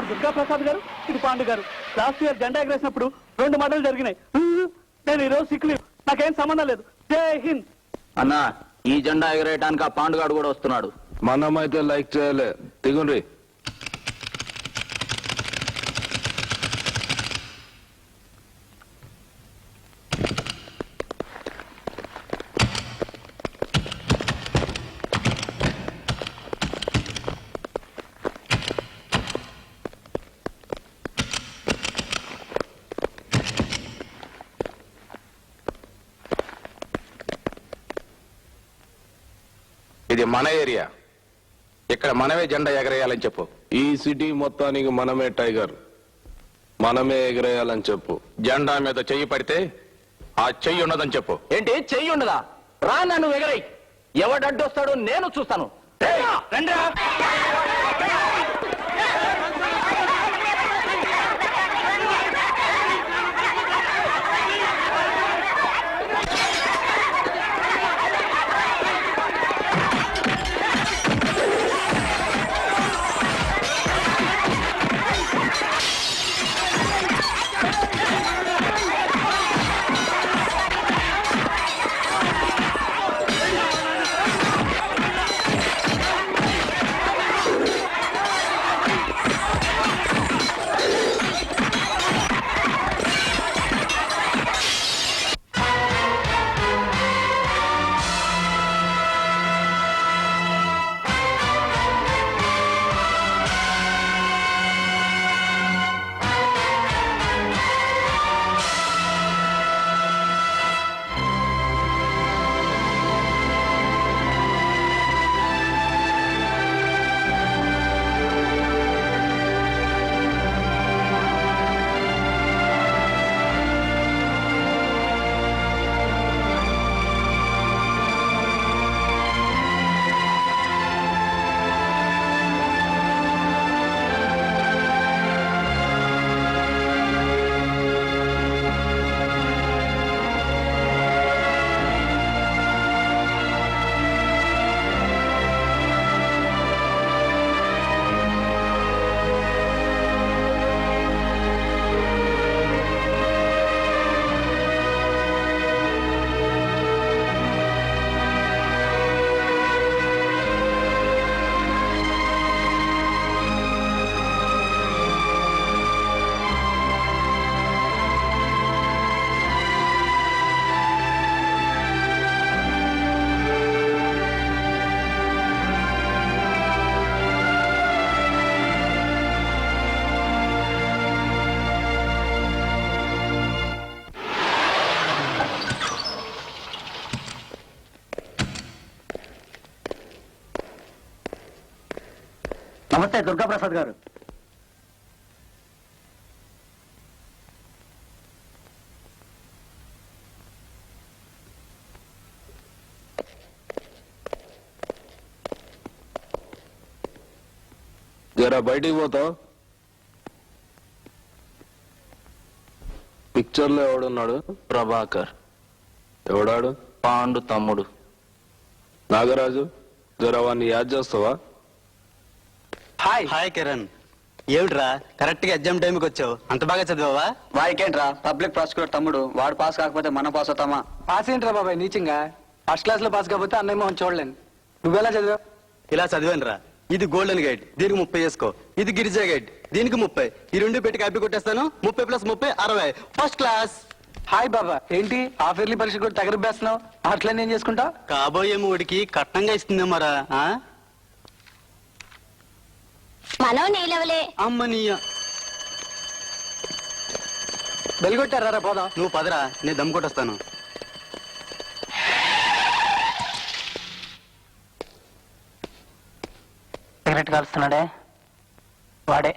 దుర్గా ప్రసాద్ గారు, ఇది పాండు గారు. లాస్ట్ ఇయర్ జెండా ఎగరేసినప్పుడు 2 మర్డర్లు జరిగినాయి. నేను ఈరోజు సిక్ లీవ్, నాకేం సంబంధం లేదు. జై హింద్. అన్నా, ఈ జెండా ఎగరేయడానికి ఆ పాండుగాడు కూడా వస్తున్నాడు. మనమైతే లైక్ చేయలే, దిగుండ్రి. ఇది మన ఏరియా, ఇక్కడ మనమే జెండా ఎగరేయాలని చెప్పు. ఈ సిటీ మొత్తానికి మనమే టైగర్, మనమే ఎగరేయాలని చెప్పు. జెండా మీద చెయ్యి పడితే ఆ చెయ్యి ఉన్నదని చెప్పు. ఏంటి చెయ్యి ఉండదా? రా, నన్ను ఎగరై. ఎవడడ్డొస్తాడో నేను చూస్తాను. నమస్తే దుర్గా ప్రసాద్ గారు. జరా బయటికి పోతావు. పిక్చర్ లో ఎవడున్నాడు? ప్రభాకర్. ఎవడాడు? పాండు తమ్ముడు. నాగరాజు, జరా వాడిని యాద్ చేస్తావా? హాయ్ కిరణ్, ఏమిట్రా కరెక్ట్ గా ఎగ్జామ్ టైంకి వచ్చావు? అంత బాగా చదివావా? వాడికేంట్రా, పబ్లిక్ ప్రాసిక్యూటర్ తమ్ముడు. వాడు పాస్ కాకపోతే మనం పాస్ అవుతామా? పాస్ ఏంట్రా బాబాయ్ నీచంగా? ఫస్ట్ క్లాస్ లో పాస్ కాకపోతే అన్నయ్య మోహన్ చూడలేను. నువ్వెలా చదివావు? ఇలా చదివాను రా. ఇది గోల్డెన్ గైడ్, దీనికి 30 వేసుకో. ఇది గిరిజా గైడ్, దీనికి 30. ఈ 2 పెట్టి కాపీ కొట్టేస్తాను. 30 + 30 60. First class. హాయ్ బాబా, ఏంటి హాఫ్ ఇయర్లీ పరీక్ష కూడా తగరిపేస్తున్నావు? అట్లనే ఏం చేసుకుంటా? కాబోయే మూడికి కట్నంగా ఇస్తుందేమోరా. మనం నీలవలే. అమ్మనీయ బెల్గొట్టారా? పోదాం. నువ్వు పదరా, నేను దమ్ కొట్టొస్తాను. సిగరెట్ కాలుస్తున్నాడే వాడే.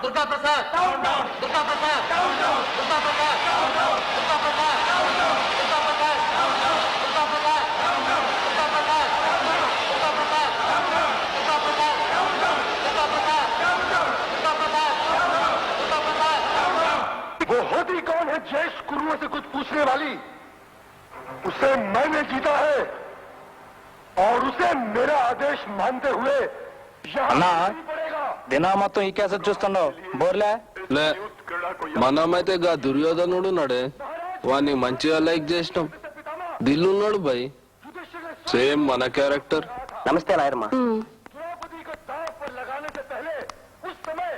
దుర్గా ప్రసాద్ దుర్గా ప్రసాద్ దుర్గా ప్రసాద్ దుర్గా ప్రసాద్ దుర్గా ప్రసాద్ దుర్గా ప్రసాద్ దుర్గా ప్రసాద్ దుర్గా ప్రసాద్ దుర్గా ప్రసాద్ దుర్గా ప్రసాద్ దుర్గా ప్రసాద్ దుర్గా ప్రసాద్ वो होती कौन है जैश गुरुओं से कुछ पूछने वाली? उसे मैंने जीता है और उसे मेरा आदेश मानते हुए यहाँ अन्ना। नहीं पड़ेगा। దినా మొత్తం ఈ కేసెట్ చూస్తున్నావు బోర్లే లే మనమైతే గా దుర్యోధనుడు ఉన్నాడే వాడిని మంచిగా లైక్ చేసినాం దిల్లున్నాడు భయ్ సేమ్ మన క్యారెక్టర్. నమస్తే లాయర్మా. द्रौपदी को दांव पर लगाने से पहले उस समय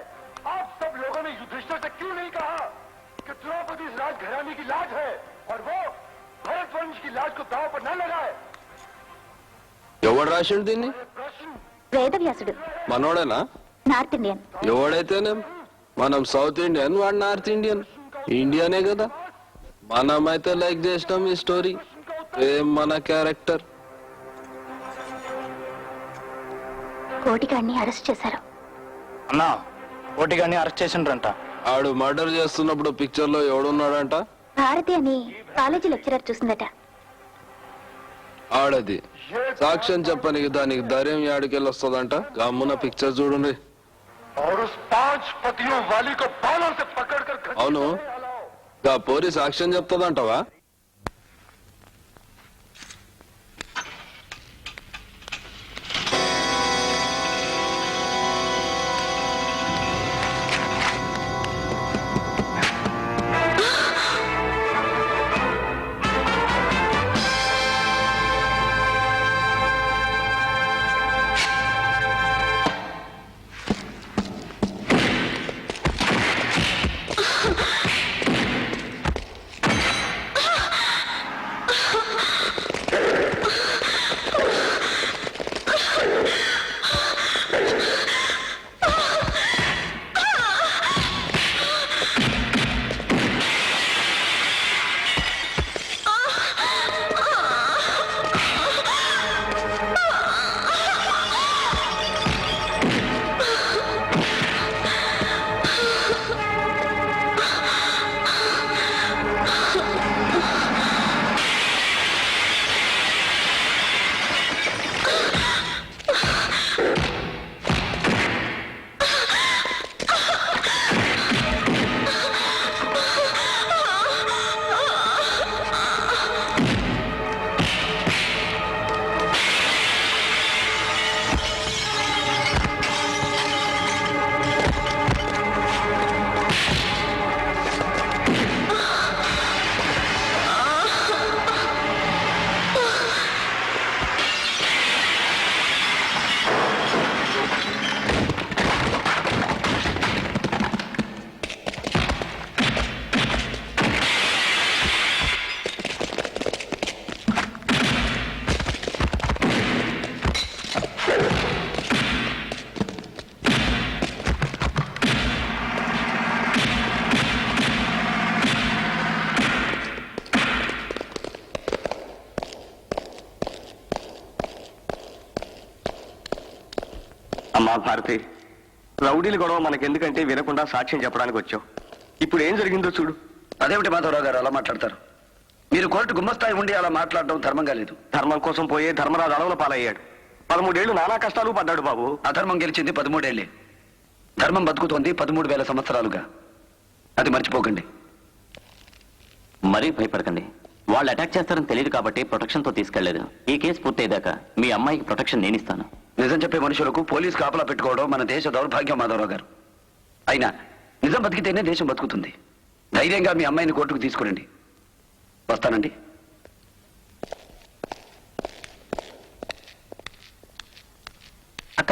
आप सब लोगों ने युधिष्ठिर से क्यों नहीं कहा कि द्रौपदी इस राजघराने की लाज है और वो भरतवंश की लाज को दांव पर न लगाए? ఎవడు రాసిండు దీన్ని? प्रश्न వేదవ్యాసుడు మనోడేనా? North Indian. ఎవడైతేనే మనం సౌత్ ఇండియన్ వాడు నార్త్ ఇండియన్. ఇండియానే కదా. మనమైతే లైక్ చేసినాం ఈ స్టోరీ సేమ్ మన క్యారెక్టర్. కోటిగాడిని అరెస్ట్ చేశారు. అన్నా ఓటిగాన్ని అరెస్ట్ చేసిండ్రంట. ఆడు మర్డర్ చేస్తున్నప్పుడు పిక్చర్ లో ఎవడున్నాడంట? భారతి అని కాలేజీ లెక్చరర్ చూసిందట. ఆడది సాక్ష్యం చెప్పనికి దానికి ధైర్యం యాడికెళ్ళి వస్తుందంట. గమ్మున పిక్చర్ చూడండి. और उस 5 पतियों वाली को बालों से पकड़कर घसीट అవును कर लाओ। గా పోరి సాక్ష్యం చెప్తుందంటవా? అమ్మా భారతి, రౌడీల గొడవ మనకెందుకంటే వినకుండా సాక్ష్యం చెప్పడానికి వచ్చావు. ఇప్పుడు ఏం జరిగిందో చూడు. అదేమిటి మాధవరావు గారు అలా మాట్లాడతారు? మీరు కోర్టు గుమ్మస్తాయి ఉండి అలా మాట్లాడడం ధర్మంగా లేదు. ధర్మం కోసం పోయే ధర్మరాజు అడవుల పాలయ్యాడు. 13 ఏళ్లు నానా కష్టాలు పడ్డాడు బాబు. అధర్మం గెలిచింది 13 ఏళ్లే. ధర్మం బతుకుతోంది 13,000 సంవత్సరాలుగా. అది మర్చిపోకండి. మరీ భయపడకండి. వాళ్ళు అటాక్ చేస్తారని తెలియదు కాబట్టి ప్రొటెక్షన్ తో తీసుకెళ్లేదు. ఈ కేసు పూర్తయ్యేదాకా మీ అమ్మాయికి ప్రొటెక్షన్ నేను ఇస్తాను. నిజం చెప్పే మనుషులకు పోలీసు కాపలా పెట్టుకోవడం మన దేశ దౌర్భాగ్యం మాధవరావు గారు. అయినా నిజం బతికితేనే దేశం బతుకుతుంది. ధైర్యంగా మీ అమ్మాయిని కోర్టుకు తీసుకురండి. వస్తానండి. అక్క,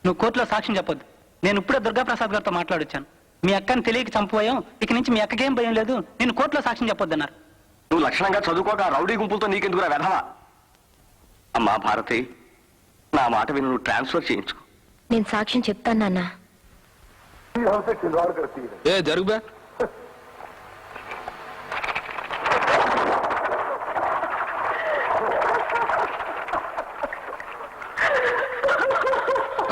నువ్వు కోర్టులో సాక్ష్యం చెప్పొద్దు. నేను ఇప్పుడే దుర్గాప్రసాద్ గారితో మాట్లాడొచ్చాను. మీ అక్కని తెలియక చంపుపోయాం. ఇక నుంచి మీ అక్కకేం భయం లేదు. నేను కోర్టులో సాక్ష్యం చెప్పొద్దన్నారు. నువ్వు లక్షణంగా చదువుకోక రౌడీ గుంపులతో నీకెందుకురా వెధవా? అమ్మా భారతి, నా మాట విని నువ్వు ట్రాన్స్ఫర్ చేయించు. నేను సాక్ష్యం చెప్తాను నాన్న. हमसे खिलवाड़ करती है। ఏ జరుగుబే.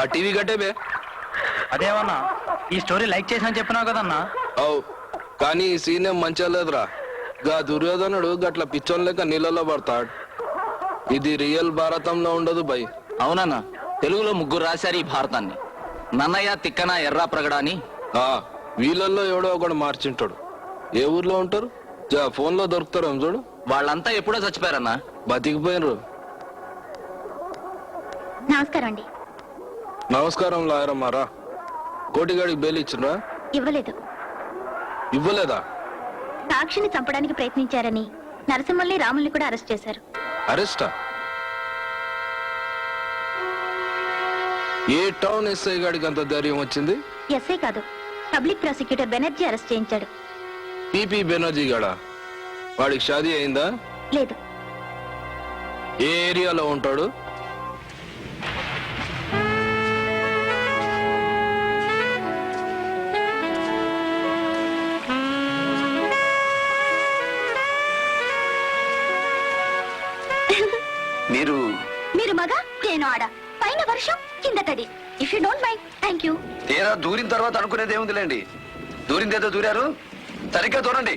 ఆ టీవీ కట్టే బే. అదేమన్నా ఈ స్టోరీ లైక్ చేసిన చెప్పినావు కదన్నా. అవు కానీ ఈ సీన్ ఏం మంచిగా లేదురా. గా దుర్యోధనుడు గట్ల పిచ్చోన్ లెక్క నీళ్ళలో పడతాడు. ఇది రియల్ భారతంలో ఉండదు బై. అవునన్నా, తెలుగులో 3 రాశారు ఈ భారతాన్ని. నన్నయ్య, తిక్కన, ఎర్రా ప్రగడ అని. వీళ్ళల్లో ఎవడో ఒకడు మార్చింటాడు. ఏ ఊర్లో ఉంటారు? ఫోన్ లో దొరుకుతారు చూడు. వాళ్ళంతా ఎప్పుడో చచ్చిపోయారన్నా. బతికిపోయినరు. నమస్కారం అండి. నమస్కారం లాయరమ్మారా. కోటిగాడికి బెయిల్ ఇచ్చినరా? ఇవ్వలేదు. ఇవ్వలేదా? సాక్షిని చంపడానికి ప్రయత్నించారని నరసింహల్ని రాముల్ని కూడా అరెస్ట్ చేశారు. అరెస్టా? ఏ టౌన్ ఎస్ఐ గాడికి అంత ధైర్యం వచ్చింది? ఎస్ఐ కాదు, పబ్లిక్ ప్రాసిక్యూటర్ బెనర్జీ అరెస్ట్ చేయించాడు. పిపి బెనర్జీ గాడా? వాడికి షాదీ అయిందా? లేదు. ఏ ఏరియాలో ఉంటాడు? మీరు మీరు మగ, నేను ఆడ. పైన వర్షం, కింద తడి. If you don't mind, thank you. తీరా దూరిన తర్వాత అనుకునేది ఏముందిలేండి. దూరిందేదో దూరారు, సరిగ్గా దూరండి.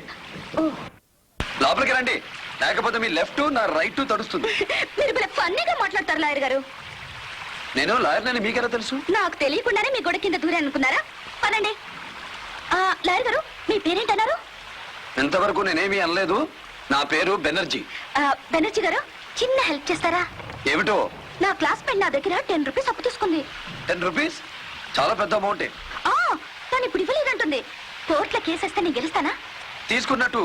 లోపలికి రండి, లేకపోతే మీ లెఫ్ట్ నా రైట్ తడుస్తుంది. మీరు భలే ఫన్నీగా మాట్లాడతారు లాయర్ గారు. నేను లాయర్నని మీకెలా తెలుసు? నాకు తెలియకుండానే మీ గొడవ కింద దూరే అనుకున్నారా? పదండి. లాయర్ గారు, మీ పేరేంటన్నారు? ఇంతవరకు నేనేమీ అనలేదు. నా పేరు బెనర్జీ. బెనర్జీ గారు, చిన్న హెల్ప్ చేస్తారా? ఏమిటో? నా క్లాస్మేట్ నా దగ్గర 10 రూపీస్ అప్పు తీసుకుంది. 10 రూపీస్? చాలా పెద్ద అమౌంటే. కానీ ఇప్పుడు ఇవ్వలేదంటుంది. కోర్టులో కేసేస్తే నేను గెలుస్తానా? తీసుకున్నట్టు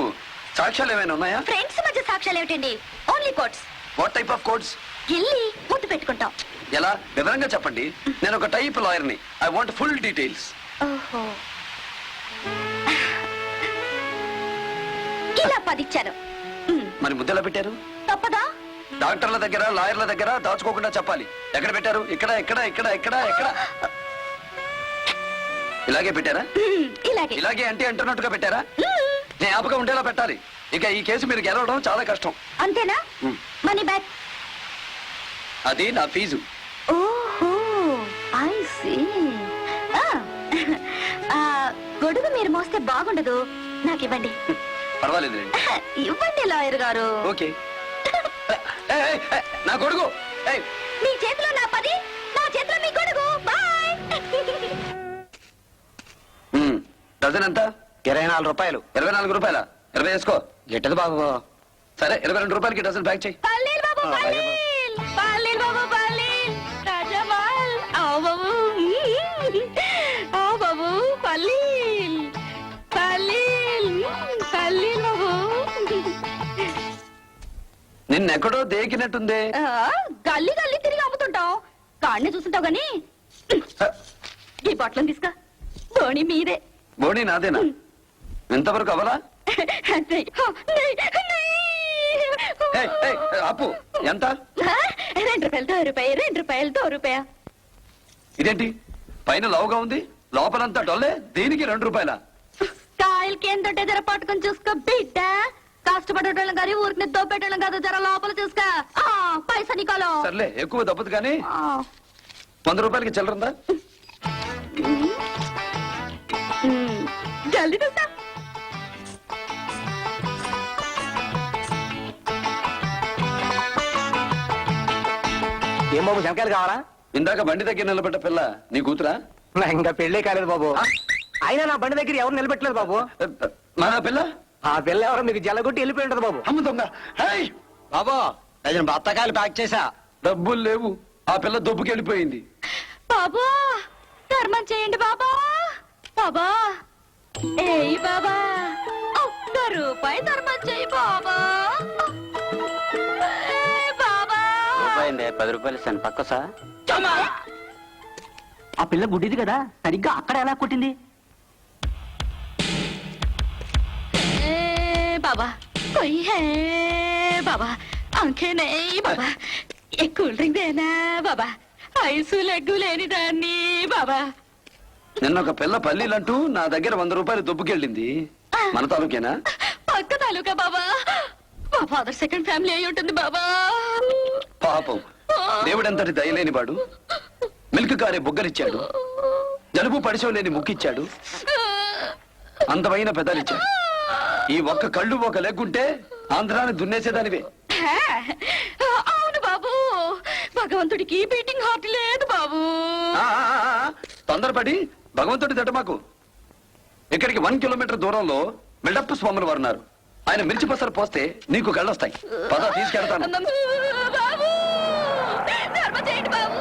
సాక్ష్యాలు ఏమైనా ఉన్నాయా? ఫ్రెండ్స్ మధ్య సాక్ష్యాలు ఏమిటండి? Only courts. What type of codes? వెళ్ళి ముద్దు పెట్టుకుంటాం. ఎలా? వివరంగా చెప్పండి. నేను ఒక టైప్ లాయర్ని. I want full details. ఓహో, ఇలా 10 ఇచ్చాను. మరి ముద్దెలా పెట్టారు? తప్పదా? డాక్టర్ల దగ్గర, లాయర్ల దగ్గర దాచుకోకుండా చెప్పాలి. ఎక్కడ పెట్టారు? ఇక్కడ ఇక్కడ ఇక్కడ ఇక్కడ ఎక్కడ? ఇలాగే పెట్టారా? ఇలాగే. ఇలాగే అంటే అంటున్నట్టుగా పెట్టారా? జ్ఞాపకం ఉండేలా పెట్టాలి. ఇక ఈ కేసు మీరు గెలవడం చాలా కష్టం. అంతేనా? Money back. అది నా ఫీజు. ఓహో, ఐ సీ. గొడుగు మీరు మోస్తే బాగుండదు, నాకు ఇవ్వండి. పర్వాలేదు. ఇవ్వండి లాయర్ గారు. ఓకే. నా కొడుకు. మీ చేతిలో నా 10, నా చేతిలో మీ గొడుగు. బాయ్. డజన్ ఎంత? 24 రూపాయలు. 24 రూపాయల? 20 వేసుకో. గిట్టదు బాబు. సరే, 22 రూపాయలకి డజన్ ప్యాక్ చేయి. పల్లీలు బాబు, పల్లీలు. పల్లీలు బాబు, పల్లీలు. రాజమాల్. ఆవు బాబు. ఆవు బాబు, పల్లీలు. పల్లీలు. పల్లీలు బాబు. నిన్నెక్కడో దేకినట్టుందే. గల్లీ గల్లీ తిరిగి అమ్ముతుంటాం. కాడిని చూస్తుంటావు గాని ఈ బట్టలను తీసుకా. ధోని మీదే. బోణి నాదేనా? ఎంతవరకు అవలా? అప్పు ఎంత? 2 రూపాయలు, 2 రూపాయలు, 2 రూపాయలు, 2 రూపాయ. ఇదేంటి పైన లావుగా ఉంది, లోపలంతా డొల్లే? దీనికి 2 రూపాయల? కాయలకి ఎంత జర పట్టుకొని చూసుకో బిడ్డ. కష్టపడేటోళ్ళం కానీ ఊరికి దోపెట్టడం కాదు. జర లోపల చూసుకో. పైసా నీకోలో. సర్లే, ఎక్కువ దప్పదు కానీ 100 రూపాయలకి చిల్లరుందా? జల్దీ చూస్తా. ఏం బాబు, శంకాయలు కావాలా? ఇందాక బండి దగ్గర నిలబడ్డ పిల్ల నీ కూతురా? ఇంకా పెళ్ళే కాలేదు బాబు. అయినా నా బండి దగ్గర ఎవరు నిలబెట్టలేదు బాబు. మన పిల్ల? ఆ పిల్ల ఎవరో మీకు జల్లగొట్టి వెళ్ళిపోయి ఉంటది బాబు. అమ్మ దొంగ. బాబు, బత్తకాయలు ప్యాక్ చేసా. డబ్బులు లేవు. ఆ పిల్ల దొబ్బుకి వెళ్ళిపోయింది. బాబా, ధర్మం చేయండి బాబా. బాబా, ఏయ్ బాబా, 1 రూపాయి ధర్మం చేయి బాబా. బాబా, 10 రూపాయలు ఇస్తాను. పక్క సార్. ఆ పిల్ల గుడ్డిది కదా, సరిగ్గా అక్కడ ఎలా కొట్టింది? బాబా, कोई है बाबा, आंखें नहीं बाबा, एक కూల్ డ్రింక్ దేనా బాబా, ఐసు లెగ్గు లేని దాన్ని బాబా. నిన్న ఒక పిల్ల పల్లీలంటూ నా దగ్గర 100 రూపాయలు దొబ్బుకెళ్ళింది. మన తాలూకేనా? పక్క తాలూకా బాబా. మా ఫాదర్ సెకండ్ ఫ్యామిలీ అయి ఉంటుంది బాబా. పాపం, దేవుడంతటి దయలేని వాడు మిల్క్ కారే బుగ్గరిచ్చాడు. జలుబు పరిచయం లేని ముక్కిచ్చాడు, అందమైన పెదాలిచ్చాడు. ఈ ఒక్క కళ్ళు ఒక లెగ్గుంటే ఆంధ్రాన్ని దున్నేసేదానివే. అవును బాబు, భగవంతుడికి బీటింగ్ హార్ట్ లేదు బాబు. తొందరపడి భగవంతుడి దట మాకు. ఇక్కడికి 1 కిలోమీటర్ దూరంలో బిల్డప్ స్వాములు వారు ఉన్నారు. ఆయన మిర్చి పసరు పోస్తే నీకు కళ్ళొస్తాయి. పద తీసుకెళ్తాను. బాబు, ధర్మ చేయండి బాబు.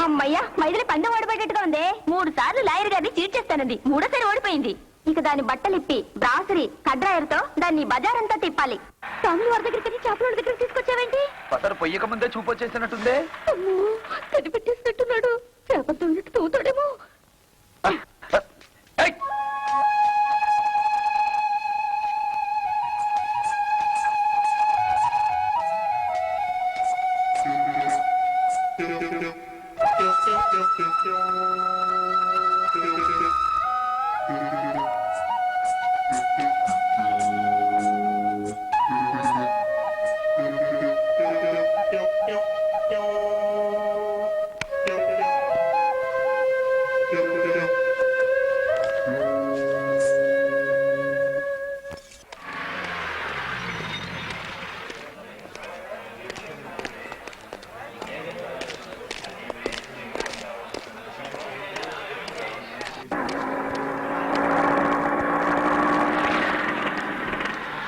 అమ్మయ్యా, మైదిలి పందెం ఓడిపోయేట్టుగా ఉంది. 3 సార్లు లాయర్ గారిని చీట్ చేస్తానంది, 3సారి ఓడిపోయింది. ఇక దాని బట్టలిప్పి బ్రాసరీ కడ్రాయర్తో దాన్ని బజారంతా తిప్పాలి. తమ్ముడు వారి దగ్గరికి చేపల దగ్గరికి తీసుకొచ్చావేంటి? పసరు పొయ్యక ముందే చూపొచ్చేసినట్టుందే. అమ్మో, కనిపెట్టేసినట్టున్నాడు. చేపలతో ఉన్నట్టు తవ్వుతాడేమో. ఏయ్!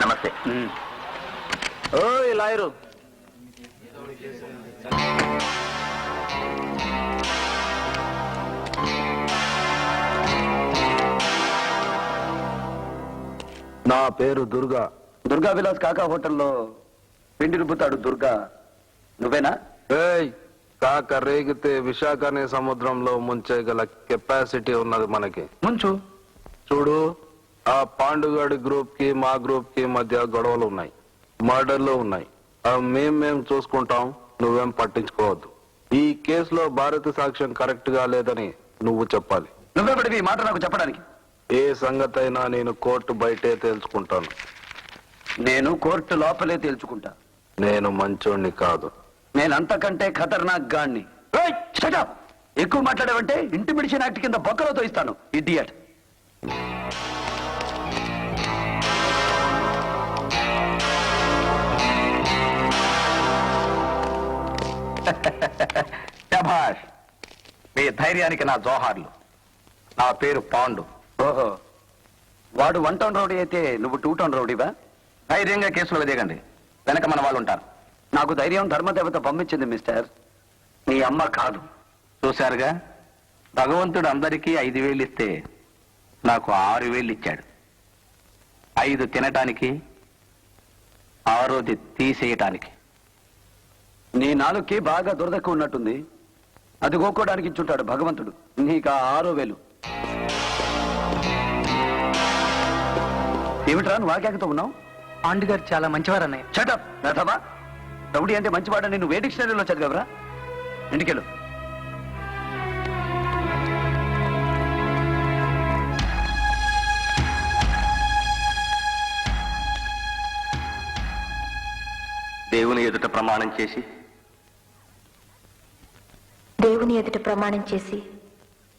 నమస్తే. ఓయ్ లాయరు, నా పేరు దుర్గా. దుర్గా విలాస్ కాకా హోటల్లో పిండి రుబ్బుతాడు దుర్గా, నువ్వేనా? ఏయ్, కాక రేగితే విశాఖని సముద్రంలో ముంచేగల కెపాసిటీ ఉన్నది మనకి. ముంచు. చూడు, ఆ పాండుగాడి గ్రూప్ కి మా గ్రూప్ కి మధ్య గొడవలు ఉన్నాయి, మర్డర్లు ఉన్నాయి. అవి మేం చూసుకుంటాం, నువ్వేం పట్టించుకోవద్దు. ఈ కేసులో భారత సాక్ష్యం కరెక్ట్ గా లేదని నువ్వు చెప్పాలి. నువ్వెప్పటివి ఈ మాట నాకు చెప్పడానికి? ఏ సంగతైనా నేను కోర్టు బయటే తేల్చుకుంటాను. నేను కోర్టు లోపలే తేల్చుకుంటా. నేను మంచోణ్ణి కాదు. నేనంతకంటే ఖతర్నాక్ గాణ్ణి. ఏయ్, shut up! ఎక్కువ మాట్లాడావంటే ఇంటిమిడిషన్ యాక్ట్ కింద బొక్కలో తోయిస్తాను, ఇడియట్. శభాష్, మీ ధైర్యానికి నా జోహార్లు. నా పేరు పాండు. ఓహో, వాడు 1 టౌన్ రౌడీ అయితే నువ్వు 2 టౌన్ రౌడీవా? ధైర్యంగా కేసులు వెదగండి, వెనక మన వాళ్ళు ఉంటారు. నాకు ధైర్యం ధర్మదేవత పంపించింది మిస్టర్, నీ అమ్మ కాదు. చూశారుగా, భగవంతుడు అందరికీ 5,000 ఇస్తే నాకు 6,000 ఇచ్చాడు. 5 తినటానికి, 6ది తీసేయటానికి. నీ నాలుగుకి బాగా దురదక్కువ ఉన్నట్టుంది. అది గోక్కోడానికి ఇచ్చుంటాడు భగవంతుడు నీకు ఆ 6,000. ఏమిట్రా నువ్వు వాక్యాకతో ఉన్నావు? ఆంటీ గారు చాలా మంచివారన్నయ్య. షటప్ రథమా. రౌడీ అంటే మంచివాడని నువ్వు ఏ డిక్షనరీలో చదివావురా? ఇంటికెళ్ళు. దేవుని ఎదుట ప్రమాణం చేసి దేవుని ఎదుట ప్రమాణం చేసి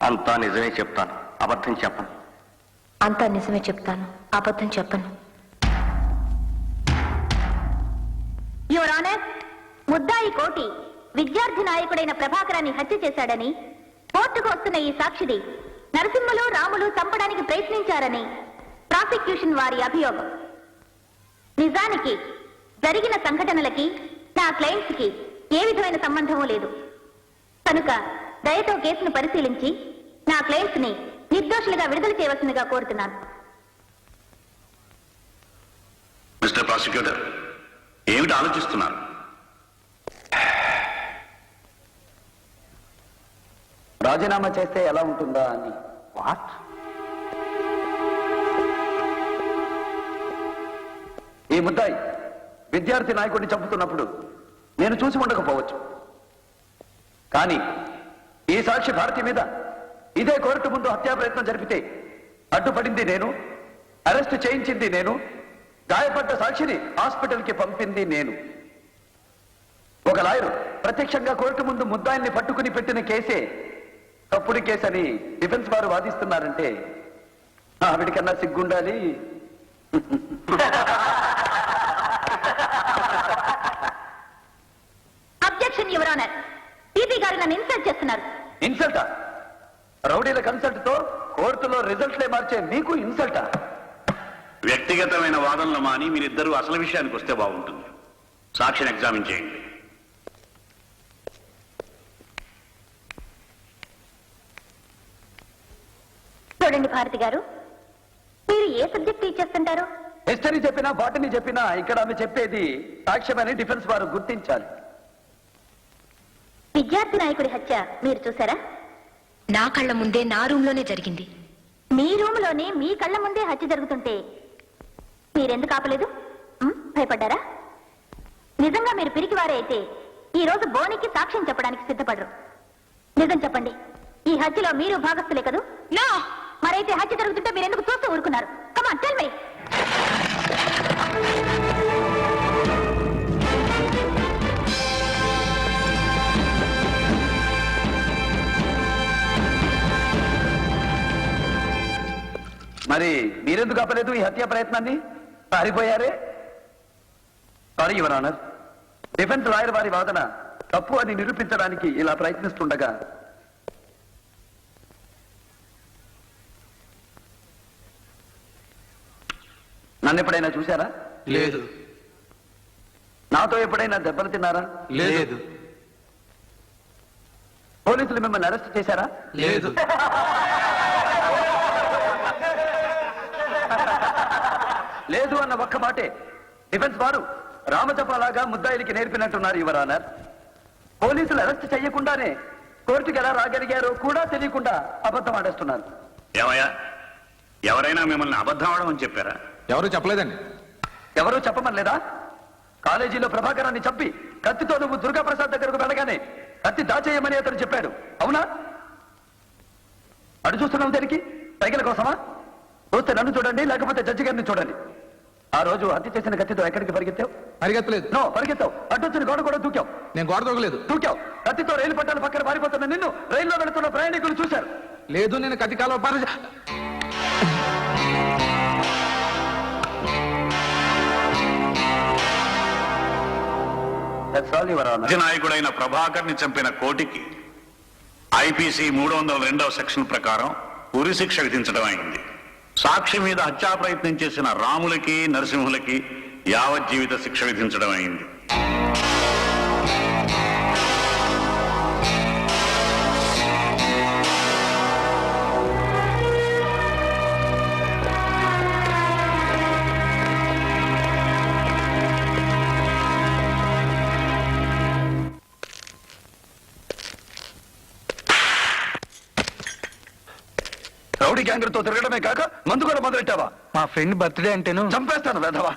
అంతా నిజమే చెప్తాను, అబద్ధం చెప్పను. అంతా నిజమే చెప్తాను, అబద్ధం చెప్పను. యువర్ ఆనర్, ముద్దాయి కోటి విద్యార్థి నాయకుడైన ప్రభాకరాన్ని హత్య చేశాడని కోర్టుకు వస్తున్న ఈ సాక్షిని నరసింహలు రాములు చంపడానికి ప్రయత్నించారని ప్రాసిక్యూషన్ వారి అభియోగం. నిజానికి జరిగిన సంఘటనలకి నా క్లయింట్స్ కి ఏ విధమైన సంబంధమూ లేదు కనుక దయతో కేసును పరిశీలించి నా క్లయింట్స్ ని నిర్దోషులుగా విడుదల చేయవలసిందిగా కోరుతున్నాను. మిస్టర్ ప్రాసిక్యూటర్, ఏమిటి ఆలోచిస్తున్నారు? రాజీనామా చేస్తే ఎలా ఉంటుందా అని. వాట్? ఈ ముద్దాయి విద్యార్థి నాయకుడిని చంపుతున్నప్పుడు నేను చూసి ఉండకపోవచ్చు, కానీ ఈ సాక్షి భారతి మీద ఇదే కోర్టు ముందు హత్యా ప్రయత్నం జరిపితే అడ్డుపడింది నేను, అరెస్ట్ చేయించింది నేను, గాయపడ్డ సాక్షిని హాస్పిటల్కి పంపింది నేను. ఒక లాయరు ప్రత్యక్షంగా కోర్టు ముందు ముద్దాయిల్ని పట్టుకుని పెట్టిన కేసే తప్పుడు కేసని డిఫెన్స్ వారు వాదిస్తున్నారంటే ఆవిడికన్నా సిగ్గుండాలి. Objection your honour. పీపీ గారు నన్ను ఇన్సల్ట్ చేస్తున్నారు. ఇన్సల్టా? రౌడీల కన్సల్ట్ తో కోర్టులో రిజల్ట్లే మార్చే మీకు ఇన్సల్టా? వ్యక్తిగతమైన వాదనలు మాని మీరిద్దరూ అసలు విషయానికి వస్తే బాగుంటుంది. సాక్షిని ఎగ్జామిన్ చేయండి. చూడండి భారతి గారు, మీరు ఏ సబ్జెక్ట్ టీచ్ చేస్తుంటారు? హిస్టరీ చెప్పినా బాటనీ చెప్పినా ఇక్కడ ఆమె చెప్పేది సాక్ష్యమని డిఫెన్స్ వారు గుర్తించాలి. విద్యార్థి నాయకుడి హత్య మీరు చూసారా? నా కళ్ళ ముందే నా రూమ్ లోనే జరిగింది. మీ రూమ్ లోనే మీ కళ్ళ ముందే హత్య జరుగుతుంటే మీరెందుకు ఆపలేదు? భయపడ్డారా? నిజంగా మీరు పిరికివారే అయితే ఈ రోజు బోనికి సాక్ష్యం చెప్పడానికి సిద్ధపడరు. నిజం చెప్పండి, ఈ హత్యలో మీరు భాగస్తులే కదూ? నా మరైతే హత్య జరుగుతుంటే మీరు ఎందుకు చూస్తూ ఊరుకున్నారు? Come on tell me. మరి మీరెందుకు ఆపలేదు ఈ హత్యా ప్రయత్నాన్ని? పారిపోయారే? Sorry your honour, defence lawyer వారి వాదన తప్పు అని నిరూపించడానికి ఇలా ప్రయత్నిస్తుండగా నన్ను ఎప్పుడైనా చూశారా? లేదు. నాతో ఎప్పుడైనా దెబ్బలు తిన్నారా? లేదు. పోలీసులు మిమ్మల్ని అరెస్ట్ చేశారా? లేదు. లేదు అన్న ఒక్క మాటే డిఫెన్స్ వారు రామజపాలాగా ముద్దాయిలకి నేర్పినట్టున్నారు యువర్ ఆనర్. పోలీసులు అరెస్ట్ చేయకుండానే కోర్టుకి ఎలా రాగలిగారో కూడా తెలియకుండా అబద్ధం ఆడేస్తున్నారు. ఏమయ్యా, ఎవరైనా మిమ్మల్ని అబద్ధం ఆడమని చెప్పారా? ఎవరు చెప్పలేదండి. ఎవరూ చెప్పమనలేదా? కాలేజీలో ప్రభాకరాన్ని చంపి కత్తితో నువ్వు దుర్గాప్రసాద్ దగ్గరకు వెళ్ళగానే కత్తి దాచేయమని అతను చెప్పాడు, అవునా? అడు చూస్తున్నావు దేనికి? సైకిల్ కోసమా? చూస్తే నన్ను చూడండి, లేకపోతే జడ్జి గారిని చూడండి. ఆ రోజు హత్య చేసిన కత్తితో ఎక్కడికి పరిగెత్తావు? పరిగెత్తలేదు. నో, పరిగెత్తావు. అడ్డొచ్చిన గోడ కూడా దూకావు. నేను గోడ దూకలేదు. దూకావు. కత్తితో రైలు పట్టాల పక్కన పారిపోతున్న నిన్ను రైల్లో వెళుతున్న ప్రయాణికులు చూశారు. లేదు, నేను కత్తి కాలువ నాయకుడైన ప్రభాకర్ ని చంపిన కోటికి ఐపీసీ 302వ సెక్షన్ ప్రకారం ఉరి శిక్ష విధించడం అయింది. సాక్షి మీద హత్యా ప్రయత్నం చేసిన రాములకి నరసింహులకి యావజ్జీవిత శిక్ష విధించడం అయింది. రౌడీ గ్యాంగ్లతో తిరగడమే కాక మందు కూడా మొదలెట్టావా? మా ఫ్రెండ్ బర్త్డే అంటేను చంపేస్తాను వెధవా.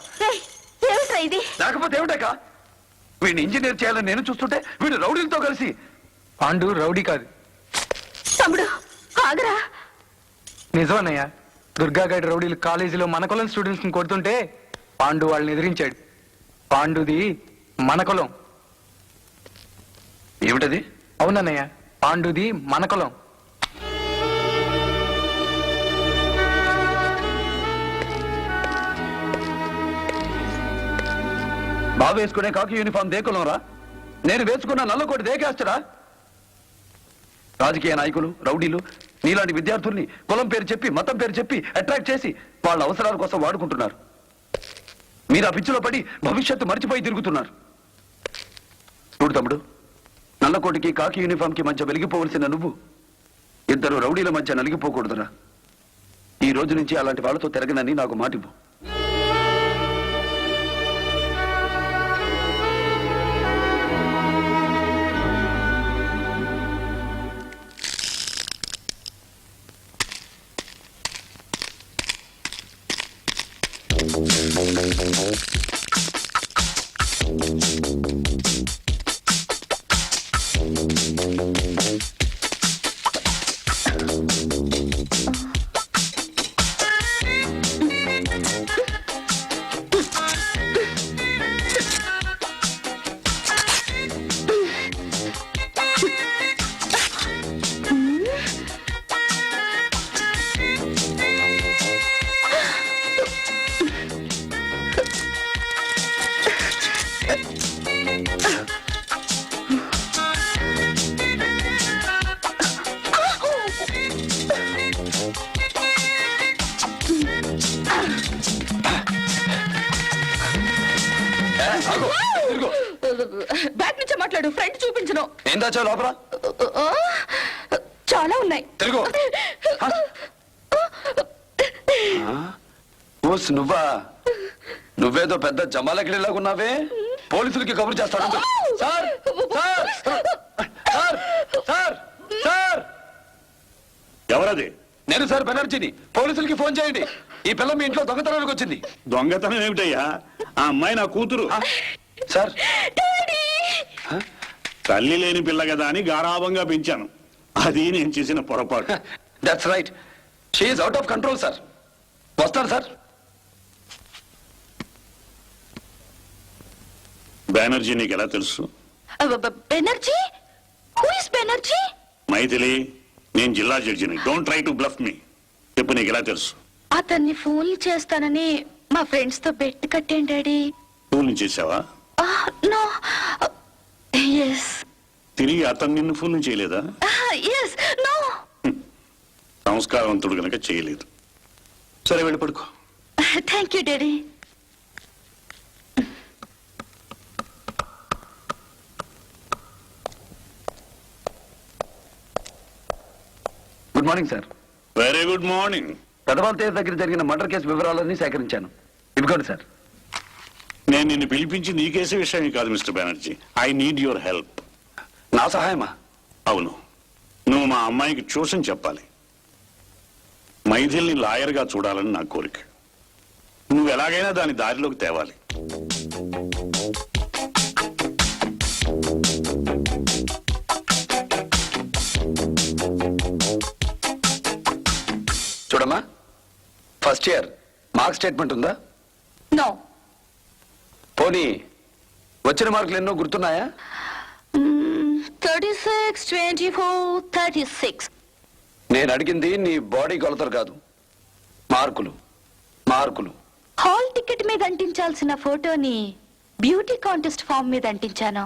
ఏమిట్రా ఇది? లేకపోతే ఏమిటాక? వీడిని ఇంజనీర్ చేయాలని నేను చూస్తుంటే వీడు రౌడీలతో కలిసి. పాండు రౌడీ కాదు. తమ్ముడు ఆగరా. నిజమన్నయ్య, దుర్గాగడ్ రౌడీలు కాలేజీలో మన కులం స్టూడెంట్స్ ని కొడుతుంటే పాండు వాళ్ళని ఎదిరించాడు. పాండుది మన కులం. ఏమిటది? అవునన్నయ్య, పాండుది మన కులం. బాబు వేసుకునే కాకి యూనిఫామ్ దేకులం రా. నేను వేసుకున్న నల్లకోటి దేకేస్తారా? రాజకీయ నాయకులు రౌడీలు నీలాంటి విద్యార్థుల్ని కులం పేరు చెప్పి మతం పేరు చెప్పి అట్రాక్ట్ చేసి వాళ్ళ అవసరాల కోసం వాడుకుంటున్నారు. మీరు ఆ పిచ్చిలో పడి భవిష్యత్తు మర్చిపోయి తిరుగుతున్నారు. చూడు తమ్ముడు, నల్లకోటికి కాకి యూనిఫామ్ కి మధ్య వెలిగిపోవలసిన నువ్వు ఇద్దరు రౌడీల మధ్య నలిగిపోకూడదురా. ఈ రోజు నుంచి అలాంటి వాళ్ళతో తిరగనని నాకు మాటివ్వు. బ్యాక్ నుంచే మాట్లాడు, ఫ్రంట్ చూపించను. ఏం దాచా లోపల? చాలా ఉన్నాయి. తిరుగు. ఓస్ నువ్వా? నువ్వేదో పెద్ద జమాలకిలాగా ఉన్నావే. పోలీసులకి కబురు చేస్తాడు. Sir sir sir sir sir ఎవరది? నేను సార్ బెనర్జీని. పోలీసులకి ఫోన్ చేయండి. ఈ పిల్ల మీ ఇంట్లో దొంగతనానికి వచ్చింది. దొంగతనం ఏమిటయ్యా? ఆ అమ్మాయి నా కూతురు. సార్ తల్లి లేని పిల్ల కదా అని గారాభంగా పెంచాను. అది నేను చేసిన పొరపాటు. That's right. She's out of control sir. వస్తాను సార్. బెనర్జీ నీకు ఎలా తెలుసు? బెనర్జీ? Who is Banerjee? మైథిలి, నేను జిల్లా జడ్జిని. Don't try to bluff me. చెప్పు, నీకు ఎలా తెలుసు? అతన్ని ఫోన్ చేస్తానని మా ఫ్రెండ్స్ తో బెట్ కట్టాను డాడీ. ఫోన్ చేసావా? నో. ఎస్. తిరిగి అతను నిన్ను ఫోన్ చేయలేదా? ఎస్. నో. సంస్కారవంతుడు గనక చేయలేదు. సరే, వెళ్ళి పడుకో. Thank you daddy. Good morning sir. Very good morning. పెదవాళ్ళ తేరు దగ్గర జరిగిన మర్డర్ కేసు వివరాలన్నీ సేకరించాను. ఇదిగోండి సార్. నేను నిన్ను పిలిపించి నీ కేసు విషయం కాదు mister Banerjee. I need your help. నా సహాయమా? అవును, నువ్వు మా అమ్మాయికి ట్యూషన్ చెప్పాలి. మైథిల్ని లాయర్గా చూడాలని నా కోరిక. నువ్వు ఎలాగైనా దాని దారిలోకి తేవాలి. చూడమ్మా, ఫస్ట్ ఇయర్ మార్క్ స్టేట్మెంట్ ఉందా? నో. పోనీ వచ్చిన మార్కులు ఎన్నో గుర్తున్నాయా? 36, 24, 36. నేను అడిగింది నీ బాడీ కొలతలు కాదు, మార్కులు. మార్కులు. హాల్ టికెట్ మీద అంటించాల్సిన ఫోటోని బ్యూటీ కాంటెస్ట్ ఫామ్ మీద అంటించాను.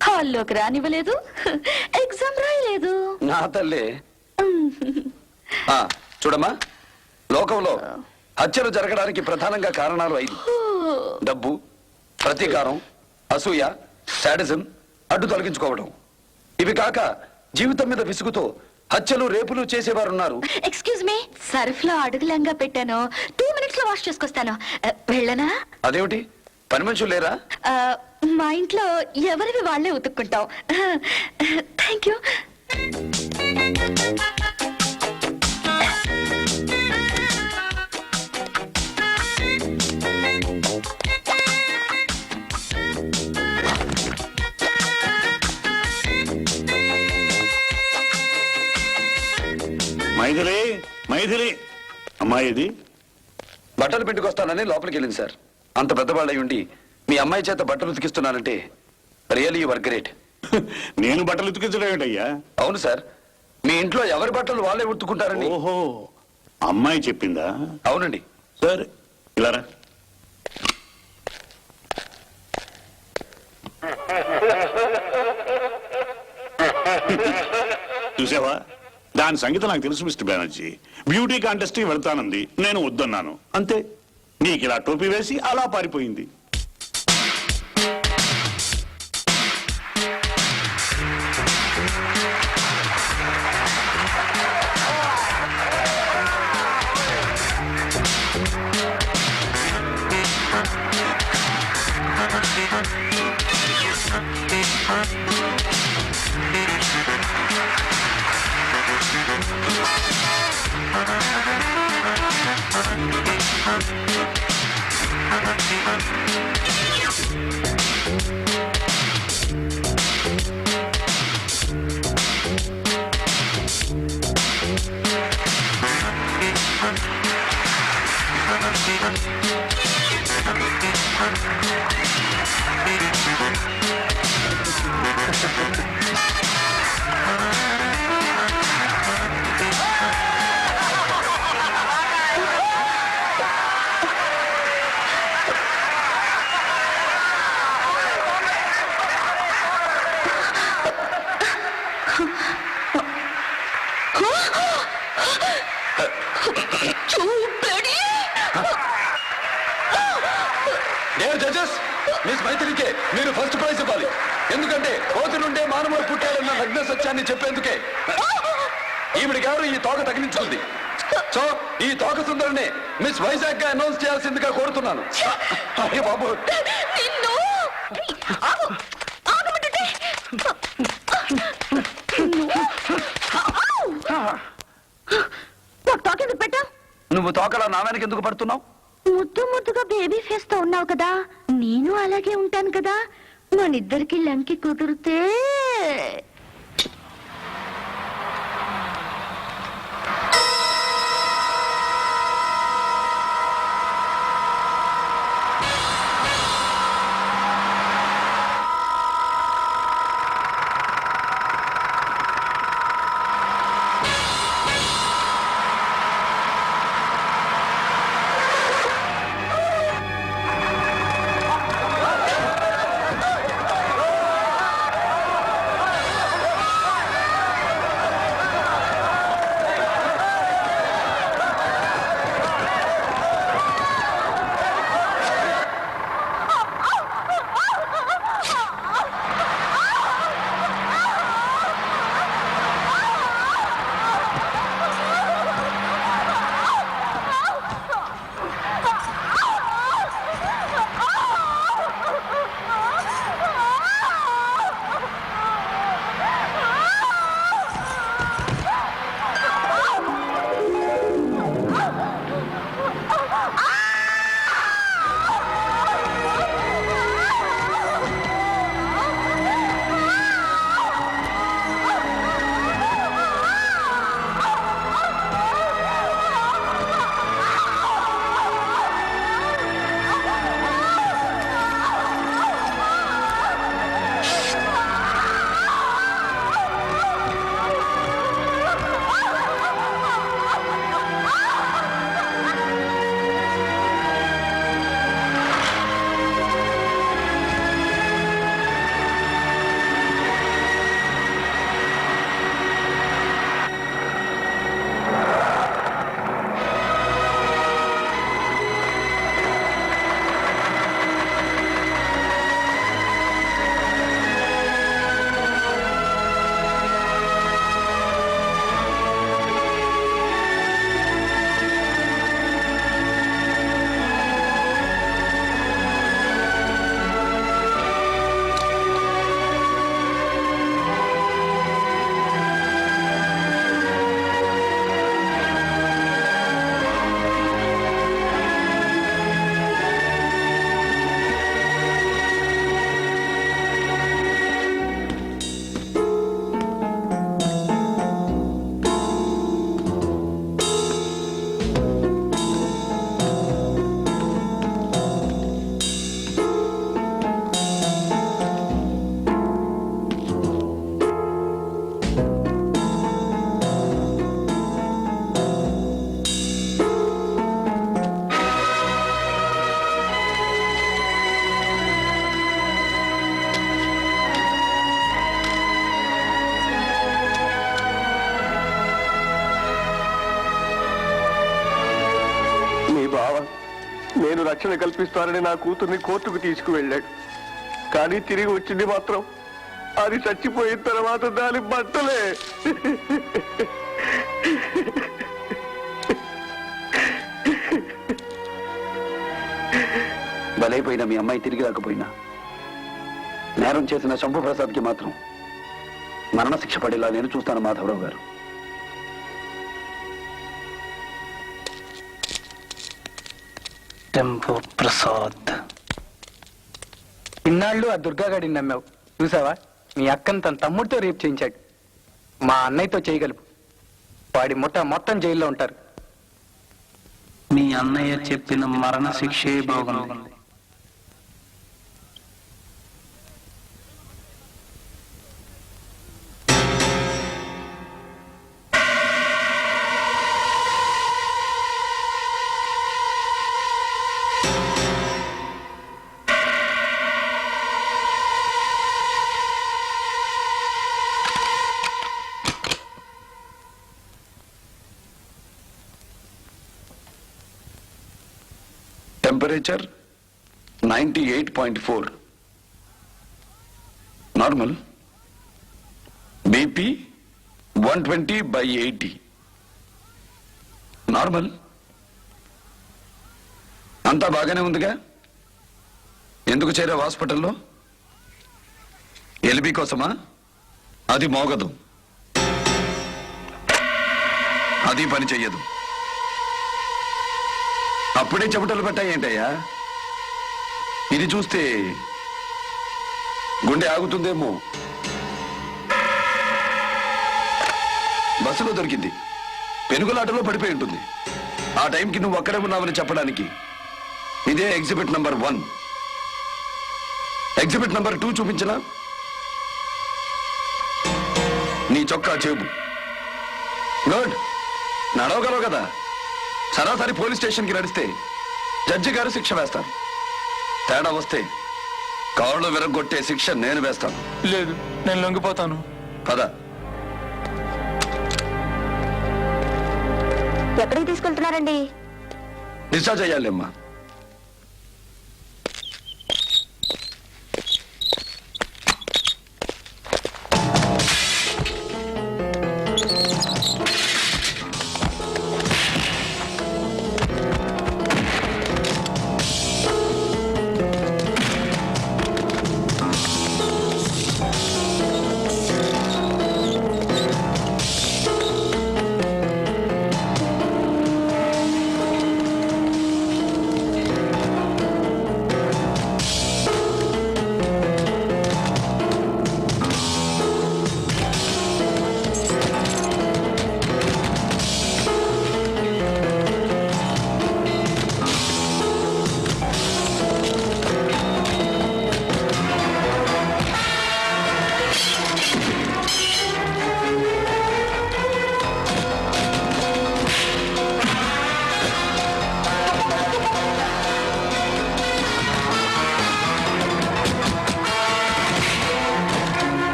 హాల్లోకి రానివ్వలేదు, ఎగ్జామ్ రాయలేదు. నా తల్లి. చూడమ్మా, లోకంలో హత్యలు జరగడానికి ప్రధానంగా కారణాలు 5: డబ్బు, ప్రతీకారం, అసూయ, శాడిజం, అడ్డు తొలగించుకోవడం. ఇవి కాక జీవితం మీద విసుగుతో హత్యలు, రేపులు చేసేవారున్నారు. ఎక్స్క్యూజ్ మీ, సర్ఫ్ లో అడుగులంగా పెట్టాను. 2 minutes లో వాష్ చేసుకొస్తాను. వెళ్ళనా? అదేమిటి, పని మనుషులు లేరా? మా ఇంట్లో ఎవరివి వాళ్లే ఉతుక్కుంటాం. Thank you. మైథిలి, మైథిలి, అమ్మాయి ఇది. బట్టలు పెట్టుకొస్తానని లోపలికి వెళ్ళింది సార్. అంత పెద్దవాళ్ళై ఉండి మీ అమ్మాయి చేత బట్టలు ఉతికిస్తున్నానంటే రియల్లీ యు ఆర్ గ్రేట్. నేను బట్టలు ఉతికించడం ఏంటయ్యా? అవును సార్, మీ ఇంట్లో ఎవరి బట్టలు వాళ్ళే ఉతుక్కుంటారని. ఓహో, అమ్మాయి చెప్పిందా? అవునండి. సరే, ఇలా రా. చూసావా, దాని సంగతి నాకు తెలుసు మిస్టర్ బెనర్జీ. బ్యూటీ కాంటెస్ట్ వెళ్తానంది, నేను వద్దన్నాను, అంతే. నీకు ఇలా టోపీ వేసి అలా పారిపోయింది. రైతులకే మీరు ఫస్ట్ ప్రైజ్ ఇవ్వాలి. ఎందుకంటే కోతి నుండే మానవుడు పుట్టాడన్న నగ్న సత్యాన్ని చెప్పేందుకే ఈవిడిగారు ఈ తోక తగిలించుకుంది. సో ఈ తోక సుందరిని మిస్ వైజాగ్ గా అనౌన్స్ చేయాల్సిందిగా కోరుతున్నాను. అయ్యో బాబు, నిన్ను ఆగు, ఆగమంటుంటే. నాకు తోకెందుకు పెట్టా? నువ్వు తోకలా నా వెనక ఎందుకు పడుతున్నావు? ముద్దు ముద్దుగా బేబీ ఫేస్ తో ఉన్నావు కదా, నేను అలాగే ఉంటాను కదా. మనిద్దరికి లంకి కుదిరితే నేను రక్షణ కల్పిస్తానని నా కూతుర్ని కోర్టుకు తీసుకువెళ్ళాడు. కానీ తిరిగి వచ్చింది మాత్రం అది చచ్చిపోయిన తర్వాత దాని బట్టలే. బలైపోయిన మీ అమ్మాయి తిరిగి రాకపోయినా నేరం చేసిన శంభుప్రసాద్కి మాత్రం మరణశిక్ష పడేలా నేను చూస్తాను మాధవరావు గారు. శంభుప్రసాద్, ఇన్నాళ్ళు ఆ దుర్గాగాడిని నమ్మావు చూసావా? మీ అక్కను తన తమ్ముడితో రేపు చేయించాడు. మా అన్నయ్యతో చేయగలుపు. వాడి ముఠ మొత్తం జైల్లో ఉంటారు. మీ అన్నయ్య చెప్పిన మరణ శిక్షే బాగుంది. Temperature 98.4, normal, BP 120/80 normal. అంతా బాగానే ఉందిగా? ఎందుకు చేరావు హాస్పిటల్లో? ఎల్బీ కోసమా? అది మోగదు, అది పని చెయ్యదు. అప్పుడే చెమటలు పట్టాయేంటయ్యా? ఇది చూస్తే గుండె ఆగుతుందేమో. బస్సులో దొరికింది, పెనుగులాటలో పడిపోయి ఉంటుంది. ఆ టైంకి నువ్వు అక్కడే ఉన్నావని చెప్పడానికి ఇదే ఎగ్జిబిట్ నంబర్ 1. Exhibit number 2 చూపించనా? నీ చొక్కా చేబు. గుడ్, నడవగలవు కదా. సరాసరి పోలీస్ స్టేషన్కి నడిస్తే జడ్జి గారు శిక్ష వేస్తారు. తేడా వస్తే కాళ్ళు విరగొట్టే శిక్ష నేను వేస్తాను. లేదు, నేను లొంగిపోతాను. పద. ఎక్కడికి తీసుకెళ్తున్నారండి? డిశ్చార్జ్ అయ్యాలి అమ్మా.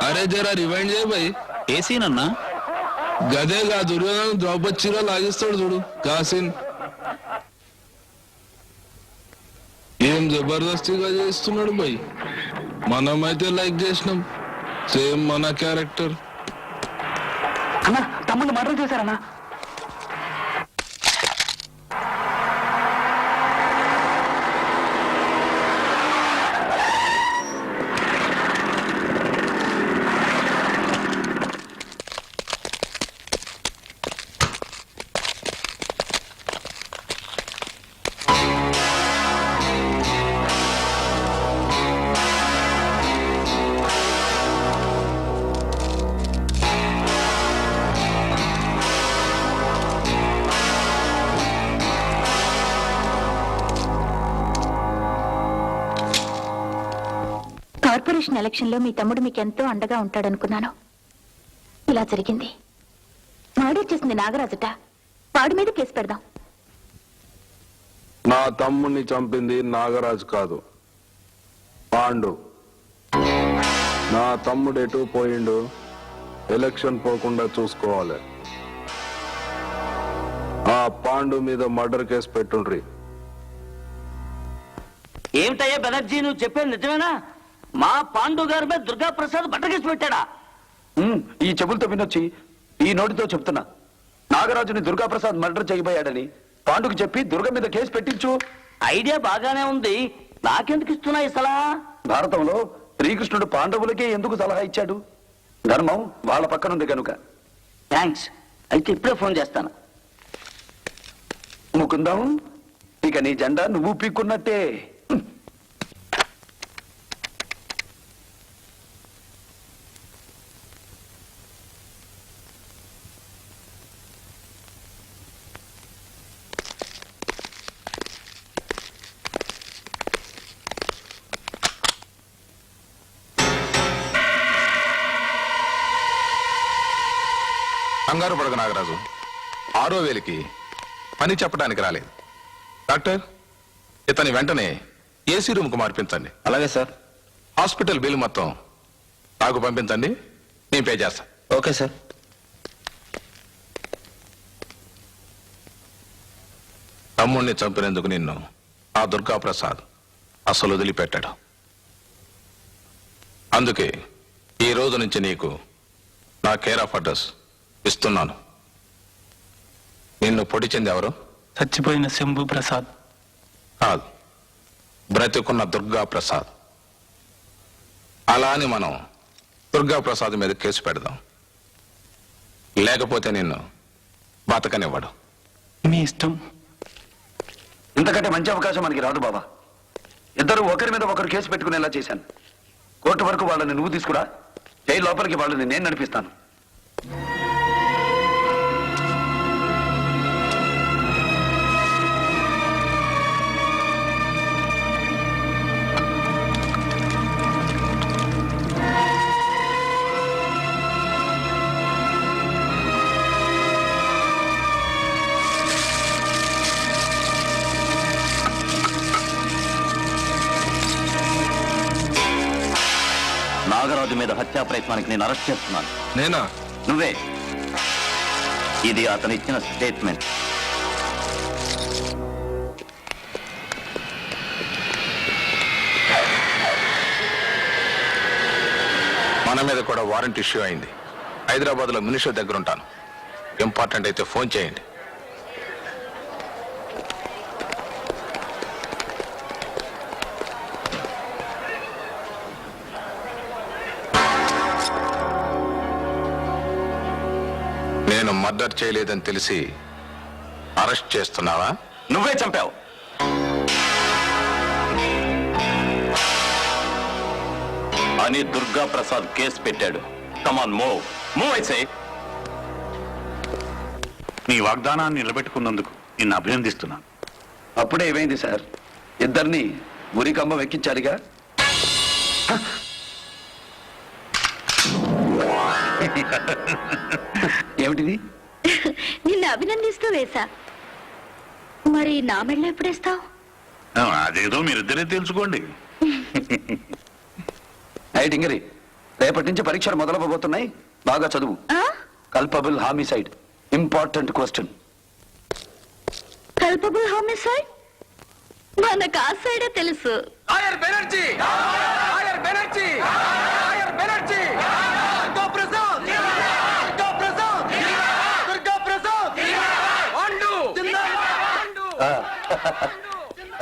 అరే జరా రివైండ్ చేయ భయ్. ఏ సీన్ అన్నా? గదేగా దుర్యోధన ద్రౌపది చీర లాగిస్తాడు చూడు, కాసిన్. ఏం జబర్దస్తిగా చేస్తున్నాడు భయ్. మనమైతే లైక్ చేసినాం, సేమ్ మన క్యారెక్టర్. అన్నా, తమ్ముళ్ళు మర్డర్ చేశారన్నా. కార్పొరేషన్ ఎలక్షన్ లో మీ తమ్ముడు మీకు ఎంతో అండగా ఉంటాడనుకున్నాను. ఇలా జరిగింది. మర్డర్ చేసింది నాగరాజుట. వాడి మీద కేసు పెడదాం. నా తమ్ముణ్ణి చంపింది నాగరాజు కాదు, పాండు. నా తమ్ముడు ఎటు పోయిండు, ఎలక్షన్ పోకుండా చూసుకోవాలి. ఆ పాండు మీద మర్డర్ కేసు పెట్టుండ్రి. ఏమిటయ్యా బెనర్జీ, నువ్వు చెప్పేది నిజమేనా? మా పాండు గారి మీద దుర్గా ప్రసాద్ బట్టకేసి పెట్టాడా? ఈ చెవులతో వినొచ్చి ఈ నోటితో చెప్తున్నా. నాగరాజుని దుర్గాప్రసాద్ మర్డర్ చేయబోయాడని పాండుకు చెప్పి దుర్గ మీద కేసు పెట్టించు. ఐడియా బాగానే ఉంది, నాకెందుకు ఇస్తున్నా ఈ సలహా? భారతంలో శ్రీకృష్ణుడు పాండవులకే ఎందుకు సలహా ఇచ్చాడు? ధర్మం వాళ్ళ పక్కనుంది కనుక. థ్యాంక్స్, అయితే ఇప్పుడే ఫోన్ చేస్తాను. ముకుందాం, ఇక నీ జెండా నువ్వు పీక్కున్నట్టే. కంగారు పడక నాగరాజు, 6వ వేలికి పని చెప్పడానికి రాలేదు. డాక్టర్, ఇతని వెంటనే ఏసీ రూమ్ కు మార్పించండి. అలాగే సార్. హాస్పిటల్ బిల్ మొత్తం నాకు పంపించండి, నేను పే చేస్తా. Okay sir. తమ్ముణ్ణి చంపినందుకు నిన్ను ఆ దుర్గాప్రసాద్ అసలు వదిలిపెట్టాడు. అందుకే ఈ రోజు నుంచి నీకు నా కేర్ ఆఫ్ అడ్రస్ ఇస్తున్నాను. నిన్ను పొడిచింది ఎవరు? చచ్చిపోయిన శంభు ప్రసాద్ కాదు, బ్రతికున్న దుర్గా ప్రసాద్. అలా అని మనం దుర్గా ప్రసాద్ మీద కేసు పెడదాం, లేకపోతే నిన్ను బతకనివ్వడు. మీ ఇష్టం. ఇంతకంటే మంచి అవకాశం మనకి రాదు బాబా. ఇద్దరు ఒకరి మీద ఒకరు కేసు పెట్టుకునేలా చేశాను. కోర్టు వరకు వాళ్ళని నువ్వు తీసుకురా, జైలు లోపలికి వాళ్ళని నేను నడిపిస్తాను. నాగరాజు మీద హత్యా ప్రయత్నానికి నేను అరెస్ట్ చేస్తున్నాను. నేనా? నువ్వే. ఇది అతను ఇచ్చిన స్టేట్మెంట్. మన మీద కూడా వారెంట్ ఇష్యూ అయింది. హైదరాబాద్ లో మినిస్టర్ దగ్గర ఉంటాను. ఇంపార్టెంట్ అయితే ఫోన్ చేయండి. నేను మర్డర్ చేయలేదని తెలిసి అరెస్ట్ చేస్తున్నావా? నువ్వే చంపావు. అని దుర్గా ప్రసాద్ కేసు పెట్టాడు. కమాన్ మూవ్ మూవ్ అయితే. నీ వాగ్దానాన్ని నిలబెట్టుకున్నందుకు నిన్ను అభినందిస్తున్నాను. అప్పుడే ఏమైంది సార్? ఇద్దరిని ఉరికంబం ఎక్కించాలిగా. ఏమిటిది? నిన్ను అభినందిస్తూ వేశా. మరి నా మెడలో ఎప్పుడేస్తావు? అదేదో మీరిద్దరే తెలుసుకోండి. డింగరి, రేపటి నుంచి పరీక్షలు మొదలవబోతున్నాయి. బాగా చదువు. Culpable homicide, important question. Culpable homicide? మనకు ఆ సైడే తెలుసు.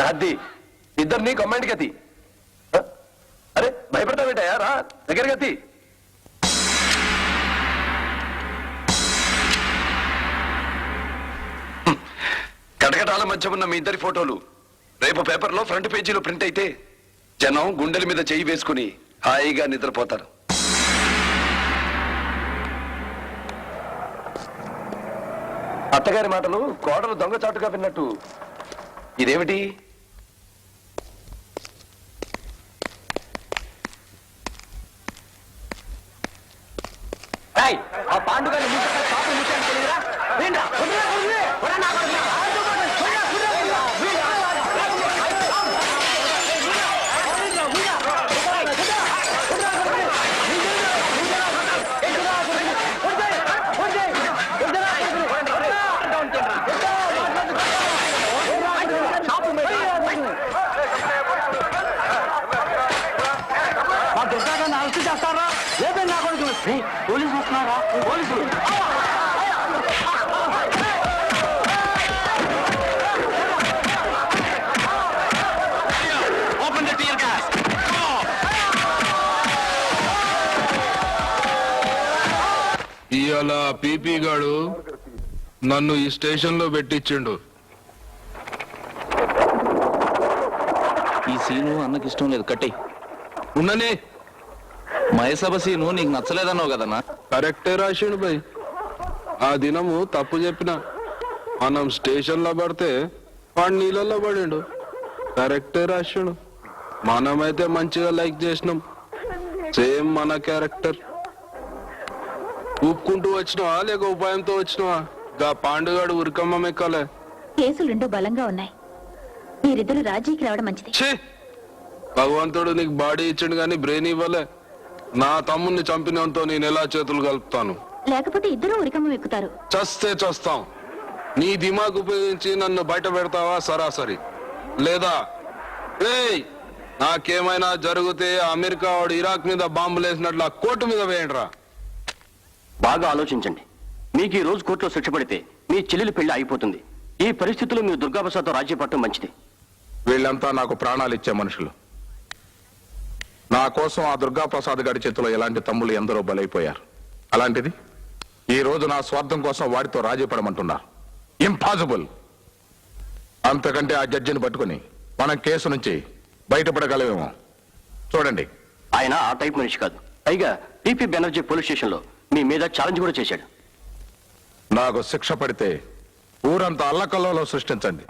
అది ఇద్దరిని కమాండ్ గతి. అరే భయపడతావేటయా, రా దగ్గర గతి. కటకటాల మధ్య ఉన్న మీ ఇద్దరి ఫోటోలు రేపు పేపర్లో ఫ్రంట్ పేజీలో ప్రింట్ అయితే జనం గుండెల మీద చెయ్యి వేసుకుని హాయిగా నిద్రపోతారు. అత్తగారి మాటలు కోడలు దొంగచాటుగా విన్నట్టు ఇదేమిటి? ఆ పాండుగా ఇవాళ పీపీ గాడు నన్ను ఈ స్టేషన్ లో పెట్టించిండు. ఈ సీను అన్నకి ఇష్టం లేదు, కట్టే. ఉన్ననే మహేసభ సీను నీకు నచ్చలేదన్నావు కదన్నా. కరెక్టే రాసిండు భయ్. ఆ దినము తప్పు చెప్పిన. మనం స్టేషన్ లో పడితే వాడు నీళ్ళల్లో పడిండు. కరెక్టే రాసిండు. మనమైతే మంచిగా లైక్ చేసినాం. సేమ్ మన క్యారెక్టర్. ఊపుకుంటూ వచ్చినావా లేక ఉపాయంతో వచ్చినావా? గా పాండుగాడు ఉరికమ్మ ఎక్కాలే. కేసులు రెండూ బలంగా ఉన్నాయి. మీరిద్దరు రాజీకి రావడం మంచిది. ఛీ! భగవంతుడు నీకు బాడీ ఇచ్చిండు కానీ బ్రెయిన్ ఇవ్వలే. నా తమ్ముణ్ణి చంపినంతో నేను ఎలా చేతులు కలుపుతాను? లేకపోతే ఇద్దరు ఉరికమ్మ ఎక్కుతారు. చస్తే చస్తాం. నీ దిమాగ్ ఉపయోగించి నన్ను బయట పెడతావా సరాసరి? లేదా ఏయ్ నాకేమైనా జరిగితే అమెరికా వాడు ఇరాక్ మీద బాంబులు వేసినట్లు ఆ కోర్టు మీద వేయండిరా. బాగా ఆలోచించండి. మీకు ఈ రోజు కోర్టులో శిక్ష పడితే మీ చెల్లెలి పెళ్లి అయిపోతుంది. ఈ పరిస్థితుల్లో మీరు దుర్గాప్రసాద్తో రాజీ పడటం మంచిది. వీళ్ళంతా నాకు ప్రాణాలు ఇచ్చే మనుషులు. నా కోసం ఆ దుర్గాప్రసాద్ గారి చేతిలో ఎలాంటి తమ్ముళ్ళు ఎందరో బలైపోయారు. అలాంటిది ఈ రోజు నా స్వార్థం కోసం వాడితో రాజీ పడమంటున్నారు. ఇంపాసిబుల్. అంతకంటే ఆ జడ్జిని పట్టుకుని మనం కేసు నుంచి బయటపడగలమేమో చూడండి. ఆయన ఆ టైప్ మనిషి కాదు. పైగా టీపీ బెనర్జీ పోలీస్ స్టేషన్ లో మీ మీద ఛాలెంజ్ కూడా చేశాడు. నాకు శిక్ష పడితే ఊరంతా అల్లకల్లోలో సృష్టించండి.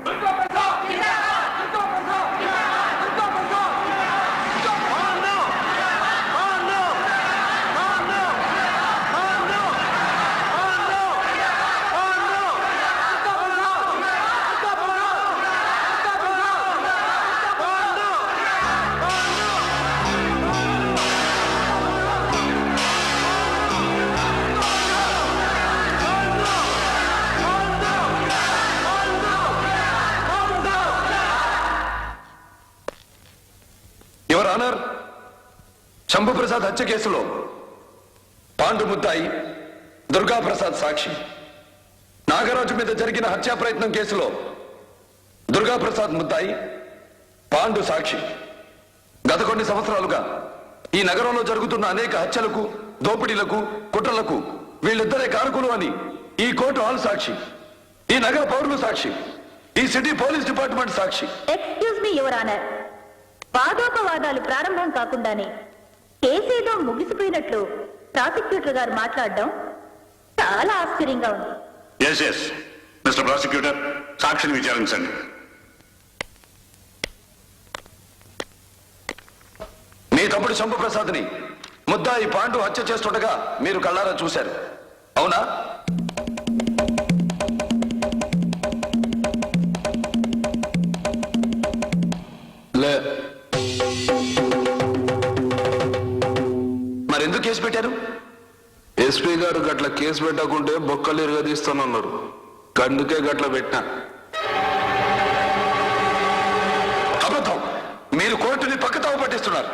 యువర్ ఆనర్, శంభుప్రసాద్ హత్య కేసులో పాండు ముద్దాయి, దుర్గాప్రసాద్ సాక్షి. నాగరాజు మీద జరిగిన హత్యా ప్రయత్నం కేసులో దుర్గాప్రసాద్ ముద్దాయి, పాండు సాక్షి. గత కొన్ని సంవత్సరాలుగా ఈ నగరంలో జరుగుతున్న అనేక హత్యలకు, దోపిడీలకు, కుట్రలకు వీళ్ళిద్దరే కారకులు అని ఈ కోర్టు హాల్ సాక్షి, ఈ నగర పౌరులు సాక్షి, ఈ city police department Sakshi. Excuse me your honour, వాదోపవాదాలు ప్రారంభం కాకుండానే కేసేదో ముగిసిపోయినట్లు ప్రాసిక్యూటర్ గారు మాట్లాడడం చాలా ఆశ్చర్యంగా ఉంది. ఎస్ ఎస్ మిస్టర్ ప్రాసిక్యూటర్, సాక్షిని విచారించండి. మీ తమ్ముడు శంభుప్రసాద్ని ముద్దాయి పాండు హత్య చేస్తుండగా మీరు కళ్ళారా చూశారు, అవునా? లే. మరెందుకు కేసు పెట్టారు? ఎస్పీ గారు గట్ల కేసు పెట్టకుంటే బొక్కలు ఇరగదీస్తానన్నారు. అందుకే గట్ల పెట్టినా. అబద్ధం. మీరు కోర్టుని పక్కతావ పట్టిస్తున్నారు.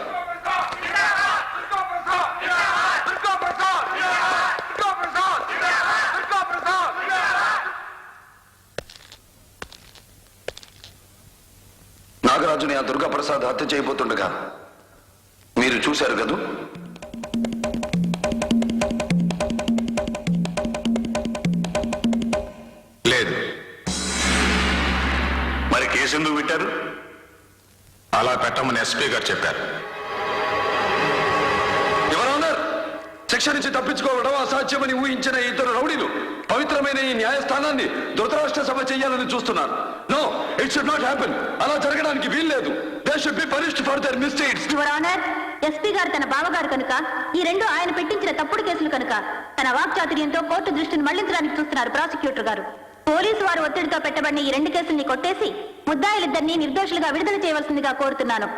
నాగరాజుని ఆ దుర్గాప్రసాద్ హత్య చేయబోతుండగా మీరు చూశారు కదూ? లేదు. మరి కేసు ఎందుకు పెట్టారు? అలా పెట్టమని ఎస్పీ గారు చెప్పారు. ఎవరన్నారు? శిక్ష నుంచి తప్పించుకోవడం అసాధ్యమని ఊహించిన ఇద్దరు రౌడీలు పవిత్రమైన ఈ న్యాయస్థానాన్ని ధృతరాష్ట్ర సభ చేయాలని చూస్తున్నారు. No, it should not happen. అలా జరగడానికి వీల్లేదు. They should be punished for their mistakes. Your honour, SP గారు తన బావగారు కనుక, ఈ రెండు ఆయన పెట్టించిన తప్పుడు కేసులు కనుక తన వాక్చాతుర్యంతో కోర్టు దృష్టిని మళ్లించడానికి చూస్తున్నారు ప్రాసిక్యూటర్ గారు. పోలీసు వారు ఒత్తిడితో పెట్టబడిన ఈ రెండు కేసుల్ని కొట్టేసి ముద్దాయిలిద్దరినీ నిర్దోషులుగా విడుదల చేయవలసిందిగా కోరుతున్నాను.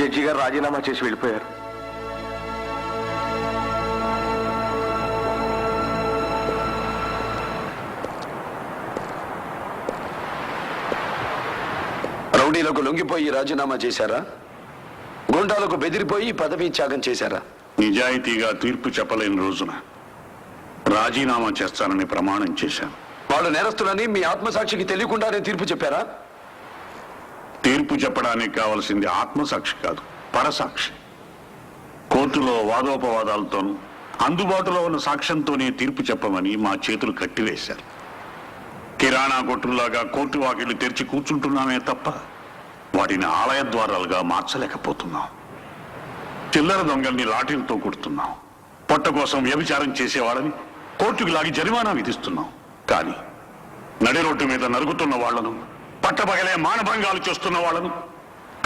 జడ్జి గారు రాజీనామా చేసి వెళ్ళిపోయారు. రౌడీలకు లొంగిపోయి రాజీనామా చేశారా? గుండాలకు బెదిరిపోయి పదవీ త్యాగం చేశారా? నిజాయితీగా తీర్పు చెప్పలేని రోజున రాజీనామా చేస్తానని ప్రమాణం చేశాను. వాళ్ళు నేరస్తులని మీ ఆత్మసాక్షికి తెలియకుండానే తీర్పు చెప్పారా? తీర్పు చెప్పడానికి కావలసింది ఆత్మసాక్షి కాదు, పరసాక్షి. కోర్టులో వాదోపవాదాలతోనూ అందుబాటులో ఉన్న సాక్ష్యంతోనే తీర్పు చెప్పమని మా చేతులు కట్టివేశారు. కిరాణా కొట్టులాగా కోర్టు వాకిళ్లు తెరిచి కూర్చుంటున్నామే తప్ప వాటిని ఆలయ ద్వారాలుగా మార్చలేకపోతున్నాం. చిల్లర దొంగల్ని లాఠీలతో కొడుతున్నాం. పొట్ట కోసం వ్యభిచారం చేసేవాళ్ళని కోర్టుకు లాగి జరిమానా విధిస్తున్నాం. కానీ నడి రోడ్డు మీద నరుగుతున్న వాళ్లను, పట్టబగలే మానభంగాలు చేస్తున్న వాళ్లను,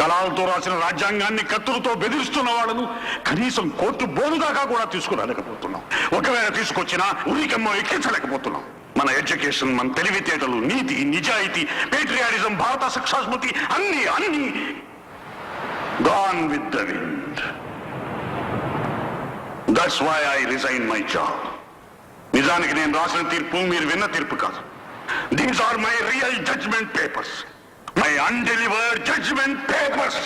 కళాలతో రాసిన రాజ్యాంగాన్ని కత్తులతో బెదిరిస్తున్న వాళ్లను కనీసం కోర్టు బోను దాకా కూడా తీసుకురాలేకపోతున్నాం. ఒకవేళ తీసుకొచ్చినా ఉరికమ్మో ఎక్కించలేకపోతున్నాం. మన ఎడ్యుకేషన్, మన తెలివితేటలు, నీతి, నిజాయితీ, పేట్రియాటిజం, భారత శిక్షాస్మృతి అన్ని gone with the wind. That's why I resign my job. నిజానికి నేను రాసిన తీర్పు మీరు విన్న తీర్పు కాదు. These are my real judgement papers, my undelivered judgement papers.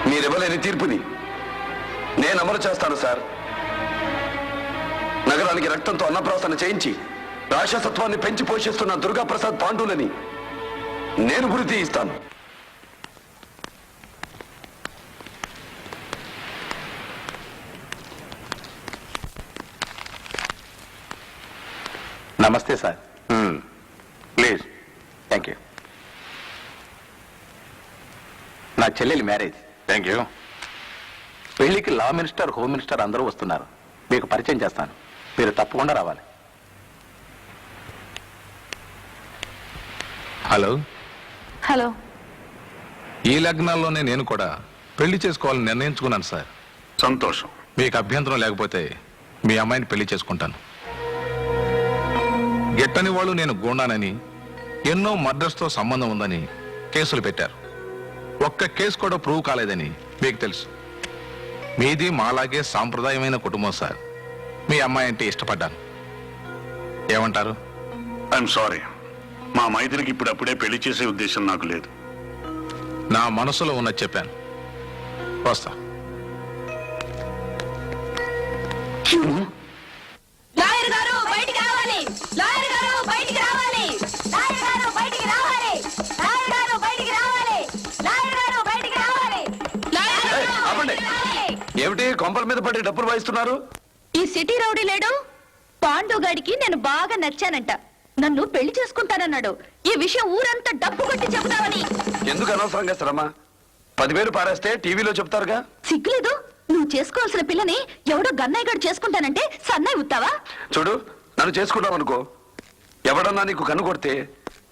మీరివ్వలేని తీర్పుని నేను అమలు చేస్తాను సార్. నగరానికి రక్తంతో అన్నప్రాసన చేయించి రాక్షసత్వాన్ని పెంచి పోషిస్తున్న దుర్గాప్రసాద్ పాండులని నేను గురి తీయిస్తాను. నమస్తే సార్. ప్లీజ్. Thank you. నా చెల్లెలి మ్యారేజ్. Thank you. పెళ్లికి లా మినిస్టర్, హోమ్ మినిస్టర్ అందరూ వస్తున్నారు. మీకు పరిచయం చేస్తాను, మీరు తప్పకుండా రావాలి. హలో. హలో. ఈ లగ్నాల్లోనే నేను కూడా పెళ్లి చేసుకోవాలని నిర్ణయించుకున్నాను సార్. సంతోషం. మీకు అభ్యంతరం లేకపోతే మీ అమ్మాయిని పెళ్లి చేసుకుంటాను. గిట్టని వాళ్ళు నేను గూండానని, ఎన్నో మర్డర్స్తో సంబంధం ఉందని కేసులు పెట్టారు. ఒక్క కేసు కూడా ప్రూవ్ కాలేదని మీకు తెలుసు. మీది మాలాగే సాంప్రదాయమైన కుటుంబం సార్. మీ అమ్మాయి అంటే ఇష్టపడ్డాను. ఏమంటారు? I'm sorry. మా మైత్రికి ఇప్పుడప్పుడే పెళ్లి చేసే ఉద్దేశం నాకు లేదు. నా మనసులో ఉన్నది చెప్పాను. వస్తా. లాయర్ గారు బయటికి రావాలి. లాయర్ గారు బయటికి రావాలి. లాయర్ గారు బయటికి రావాలి. లాయర్ గారు బయటికి రావాలి. లాయర్ గారు బయటికి రావాలి. లాయర్ గారు ఆపండి. ఏమిటి కొంపల మీద పడి డబ్బులు వాయిస్తున్నారు? ఈ సిటీ రౌడీ లేడు పాండుగాడికి నేను బాగా నచ్చానంట. నన్ను పెళ్లి చేసుకుంటానన్నాడు. ఈ విషయం ఊరంతా డబ్బు కొట్టి చెబుతావని. ఎందుకు అనవసరంగా శ్రమ? 10,000 పారేస్తే టీవీలో చెప్తారుగా. సిగ్గులేదు? నువ్వు చేసుకోవాల్సిన పిల్లని ఎవడో గన్నయ్య గారు చేసుకుంటానంటే సన్నాయి ఉత్తావా? చూడు, నన్ను చేసుకున్నావు అనుకో, ఎవడన్నా నీకు కన్ను కొడితే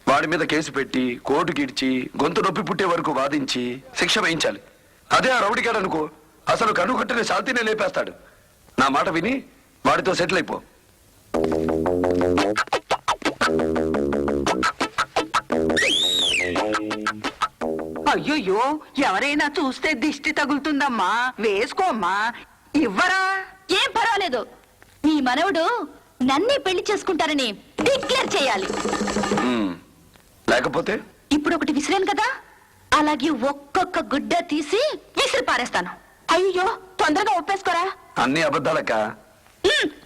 వాడి మీద కేసు పెట్టి కోర్టుకి ఇడ్చి గొంతు నొప్పి పుట్టే వరకు వాదించి శిక్ష వేయించాలి. అదే ఆ రౌడీగాడు అనుకో, అసలు కన్ను కొట్టిన శాంతినే లేపేస్తాడు. నా మాట విని వాడితో సెటిల్ అయిపో. అయ్యో, ఎవరైనా చూస్తే దిష్టి తగులుతుందమ్మా. వేసుకోమ్మా. ఇవ్వరా? ఏం పర్వాలేదు. మీ మనవడు నన్నే పెళ్లి చేసుకుంటారని డిక్లేర్ చేయాలి. లేకపోతే ఇప్పుడు ఒకటి విసిరాను కదా, అలాగే ఒక్కొక్క గుడ్డ తీసి విసిరి పారేస్తాను. అయ్యో, తొందరగా ఒప్పేసుకోరా. అన్ని అబద్ధాలక్క.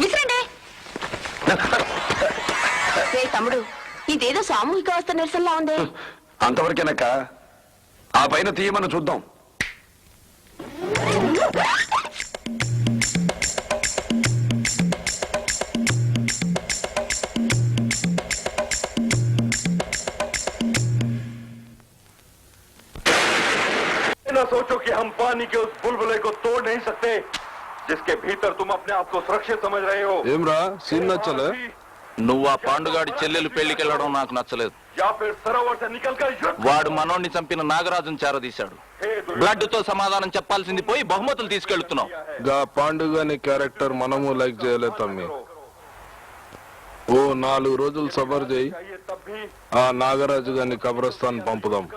విసిరండి. తమ్ముడు, ఇదేదో సామూహిక అవస్థ నిరసనలా ఉంది. అంతవరకేనక్క. ఆ పైన తీయమని చూద్దాం. न सोचो कि हम पानी के उस बुलबुले को तोड़ नहीं सकते जिसके भीतर तुम अपने आप को सुरक्षित समझ रहे हो. ఏమ్రా సీన్ నచ్చలే? నువ్వు ఆ పాండుగాడి చెల్లెలు పెళ్లికెళ్ళడం నాకు నచ్చలేదు. या फिर सरोवर से निकलकर युद्ध. వాడు మనోడిని చంపిన నాగరాజును చేరదీశాడు. బ్లడ్ తో సమాధానం చెప్పాల్సింది పోయి బహుమతులు తీసుకెళ్తున్నావు. గా పాండుగాని క్యారెక్టర్ మనము లైక్ చేయలేదు తమ్మి. ఓ 4 రోజులు సబర్ చేయి, ఆ నాగరాజు గారిని కబ్రస్థాన్ పంపుదాం.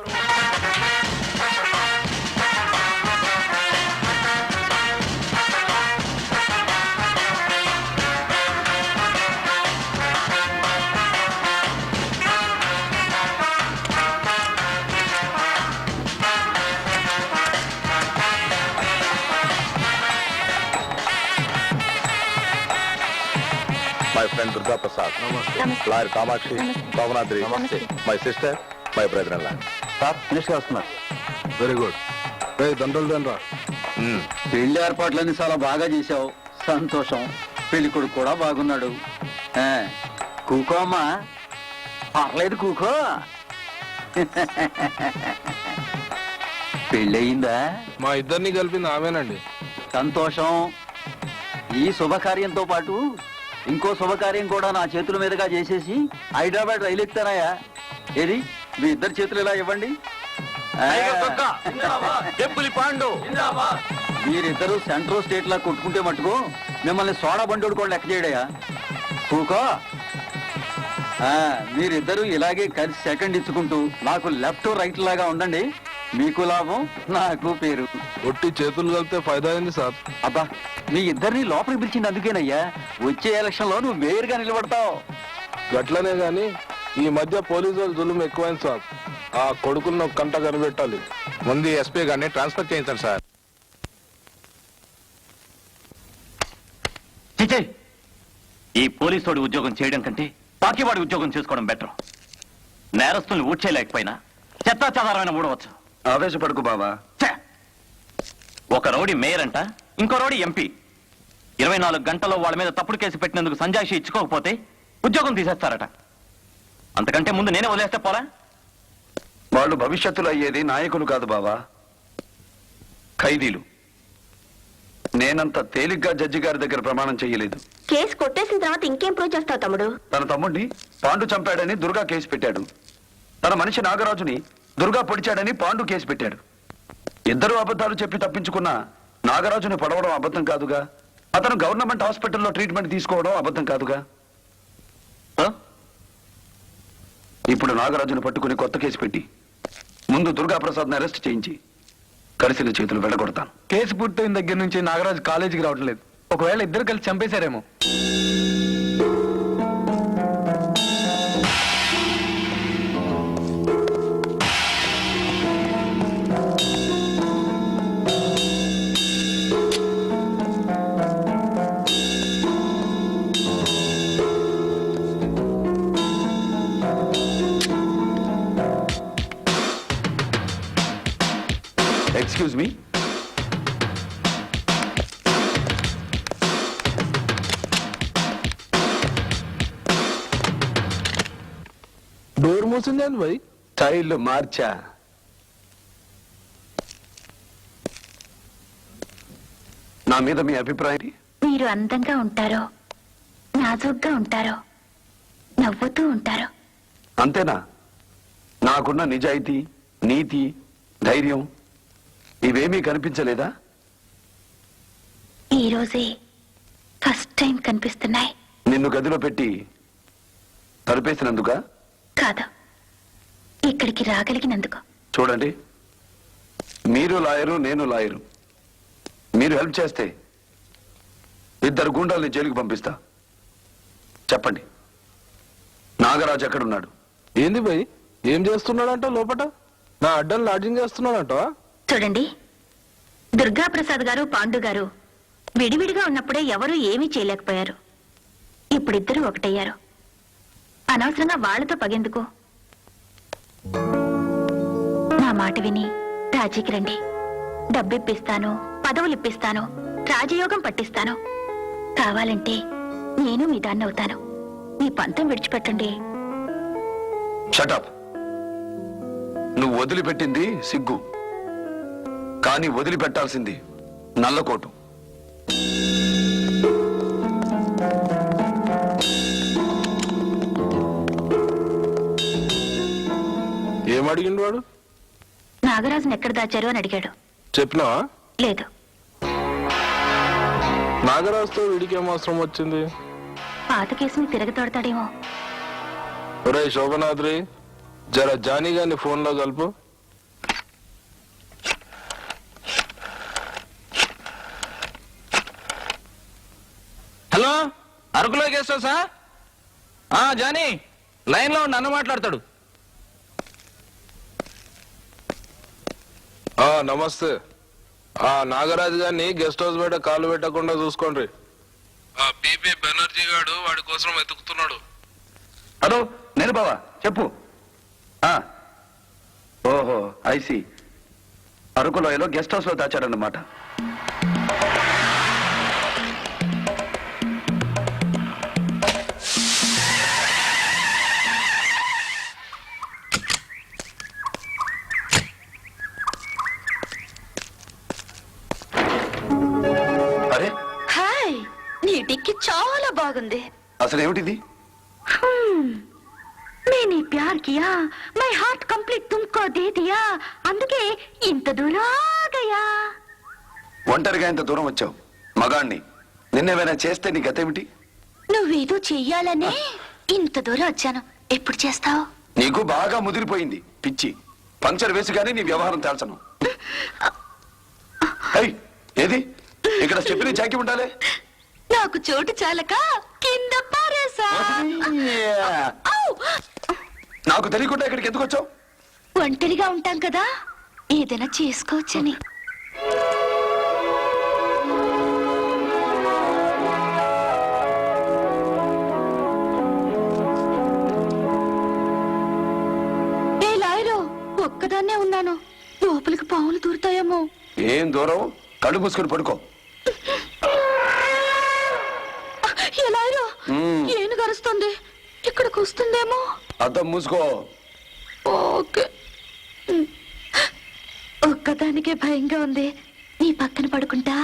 My friend Durga Prasad, lawyer Kamakshi, Bhavanadri, my sister, my brother in law. Sir minister వస్తున్నారు. Very good. దండలు దండ్రా. పెళ్లి ఏర్పాట్లన్నీ చాలా బాగా చేశావు, సంతోషం. పెళ్లి కొడుకు కూడా బాగున్నాడు. కూకో అమ్మా, పర్లేదు కూకో. పెళ్ళయిందా? మా ఇద్దరిని కలిపింది ఆమెనండి. సంతోషం. ఈ శుభకార్యంతో పాటు ఇంకో శుభకార్యం కూడా నా చేతుల మీదుగా చేసేసి హైదరాబాద్ రైలు ఎక్కుతానయా. ఏది మీ ఇద్దరు చేతులు ఇలా ఇవ్వండి. పాండు, మీరిద్దరు సెంట్రల్ స్టేట్ లా కొట్టుకుంటే మట్టుకు మిమ్మల్ని సోడా బండోడు కూడా లెక్క చేయడయా. కూకో. మీరిద్దరు ఇలాగే కలిసి సెకండ్ ఇచ్చుకుంటూ నాకు లెఫ్ట్ రైట్ లాగా ఉండండి. మీకు లాభం, నాకు పేరు. ఒట్టి చేతులు కలిపితే ఫైదా అయింది సార్. అబ్బా, మీ ఇద్దరిని లోపలికి పిలిచింది అందుకేనయ్యా. వచ్చే ఎలక్షన్ లో నువ్వు మేయర్ గా నిలబడతావు. గట్లనే గాని ఈ మధ్య పోలీసు వాళ్ళు జులుం ఎక్కువైంది సార్. ఆ కొడుకులను ఒక కంట కనిపెట్టాలి. ముందు ఎస్పీ గారిని ట్రాన్స్ఫర్ చేయించండి సార్. చిచే, ఈ పోలీసోడి ఉద్యోగం చేయడం కంటే పాకివాడి ఉద్యోగం చేసుకోవడం బెటర్. నేరస్తుల్ని ఊడ్చేయలేకపోయినా చెత్తా చెదారమైన ఊడవచ్చు. ఆవేశపడుకు బావా. ఒక రౌడీ మేయర్ అంట, ఇంకో రౌడీ ఎంపీ. 24 గంటల్లో వాళ్ళ మీద తప్పుడు కేసు పెట్టినందుకు సంజాయిషి ఇచ్చుకోకపోతే ఉద్యోగం తీసేస్తారట. అంతకంటే ముందు నేనే వదిలేస్తే పోలా? వాళ్ళు భవిష్యత్తులో అయ్యేది నాయకులు కాదు బావా, ఖైదీలు. నేనంత తేలిగ్గా జడ్జి గారి దగ్గర ప్రమాణం చెయ్యలేదు. కేసు కొట్టేసిన తర్వాత ఇంకేం ప్రూవ్ చేస్తావు తమ్ముడు? తన తమ్ముడిని పాండు చంపాడని దుర్గా కేసు పెట్టాడు. తన మనిషి నాగరాజుని దుర్గా పొడిచాడని పాండు కేసు పెట్టాడు. ఇద్దరు అబద్ధాలు చెప్పి తప్పించుకున్న నాగరాజుని పొడవడం అబద్ధం కాదుగా. అతను గవర్నమెంట్ హాస్పిటల్లో ట్రీట్మెంట్ తీసుకోవడం అబద్ధం కాదుగా. ఇప్పుడు నాగరాజుని పట్టుకుని కొత్త కేసు పెట్టి ముందు దుర్గా ప్రసాద్ని అరెస్ట్ చేయించి కలిసిన చేతులు వెళ్ళగొడతాను. కేసు పూర్తయిన దగ్గర నుంచి నాగరాజు కాలేజీకి రావడం లేదు. ఒకవేళ ఇద్దరు కలిసి చంపేశారేమో. Excuse me. డోర్ మూసిందేంది భయ్? స్టైల్ మార్చా. నా మీద మీ అభిప్రాయం? మీరు అందంగా ఉంటారో, నాజూగ్గా ఉంటారో, నవ్వుతూ ఉంటారో. అంతేనా? నాకున్న నిజాయితీ, నీతి, ధైర్యం ఇవేమీ కనిపించలేదా? ఈ రోజే ఫస్ట్ టైం కనిపిస్తున్నాయి. నిన్ను గదిలో పెట్టి తలుపేసినందుక? కాదు, ఇక్కడికి రాగలిగినందుకు. చూడండి, మీరు లాయరు, నేను లాయరు. మీరు హెల్ప్ చేస్తే 2 గుండాల్ని జైలుకి పంపిస్తా. చెప్పండి, నాగరాజు ఎక్కడున్నాడు? ఏంది భయ్, ఏం చేస్తున్నాడంట లోపట? నా అడ్డం లాడ్జింగ్ చేస్తున్నాడంట. చూడండి, దుర్గా ప్రసాద్ గారు, పాండు గారు విడివిడిగా ఉన్నప్పుడే ఎవరూ ఏమీ చేయలేకపోయారు. ఇప్పుడిద్దరూ ఒకటయ్యారు. అనవసరంగా వాళ్లతో పగెందుకు? నా మాట విని రాజీకి రండి. డబ్బిప్పిస్తాను, పదవులు ఇప్పిస్తాను, రాజయోగం పట్టిస్తాను. కావాలంటే నేను మీ దాన్ని అవుతాను. మీ పంతం విడిచిపెట్టండి. షటప్. నువ్వు వదిలిపెట్టింది సిగ్గు, కానీ వదిలిపెట్టాల్సింది నల్లకోటు. ఏమడిగిండు వాడు? నా నాగరాజుని ఎక్కడ దాచారు అని అడిగాడు. చెప్పినావా? లేదు. నాగరాజుతో వీడికి ఏం అవసరం వచ్చింది? పాత కేసుని తిరగతోడతాడేమో. ఒరే శోభనాద్రి, జర జానీ గారిని ఫోన్ లో కలుపు. హలో, అరకులో గెస్ట్ హౌసా? జానీ లైన్ లో ఉండి అన్న మాట్లాడతాడు. నమస్తే. నాగరాజు గారిని గెస్ట్ హౌస్ బయట కాలు పెట్టకుండా చూసుకోండి. పీపీ బెనర్జీ గాడు వాడి కోసం వెతుకుతున్నాడు. హలో, నేను బావా, చెప్పు. ఓహో, ఐసి. అరకులోయలో గెస్ట్ హౌస్ లో దాచాడన్నమాట. అరే, హాయ్, నీ టిక్కి చాలా బాగుంది. అసలు ఏమిటిది? मैंने प्यार किया, मैं हार्ट कंप्लीट तुमको दे दिया, అందుకే ఇంత దూరం ఆగయా. ఒంటరిగా ఇంత దూరం వచ్చావు. మగాణ్ణి నిన్నేమైనా చేస్తే నీ గతేమిటి? నువ్వేదో చెయ్యాలనే ఇంత దూరం వచ్చాను. ఎప్పుడు చేస్తావు? నీకు బాగా ముదిరిపోయింది పిచ్చి. పంక్చర్ వేసి కానీ నీ వ్యవహారం తేల్చను. ఏది ఇక్కడ చెప్పిన చాకి ఉండాలి. నాకు చోటు చాలక కింద పారేసా. నాకు తెలియకుండా ఇక్కడికి ఎందుకు వచ్చావు? ఒంటరిగా ఉంటాం కదా, ఏదైనా చేసుకోవచ్చని. ఏ లాయరు, ఒక్కదాన్నే ఉన్నాను. లోపలికి పావులు దూరుతాయేమో. ఏం దూరం, కళ్ళు మూసుకొని పడుకో. ఎలాయరు, ఏను గరుస్తుంది, ఇక్కడికి వస్తుందేమో. అద్దం మూసుకో. ఓకే. ఒక్కదానికే భయంగా ఉంది. నీ పక్కన పడుకుంటా.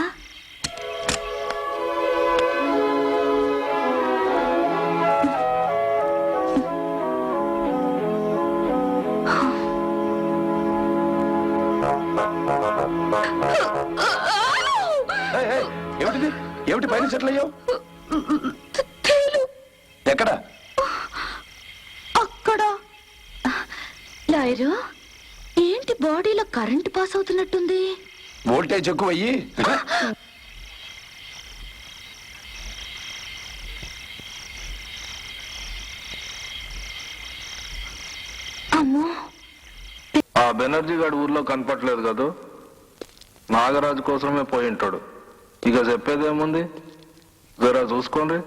ఏమిటిది? ఏమిటి పైన సెటిల్ అయ్యావు? ఎక్కడ? అక్కడ. లాయరు, ఏంటి బాడీలో కరెంట్ పాస్ అవుతున్నట్టుంది? వోల్టేజ్ ఎక్కువయ్యి. అమ్మో, బెనర్జీ గాడు ఊర్లో కనపట్లేదు కదా. నాగరాజు కోసమే పోయి ఉంటాడు. ఇక చెప్పేదేముంది, జరా చూసుకోండి.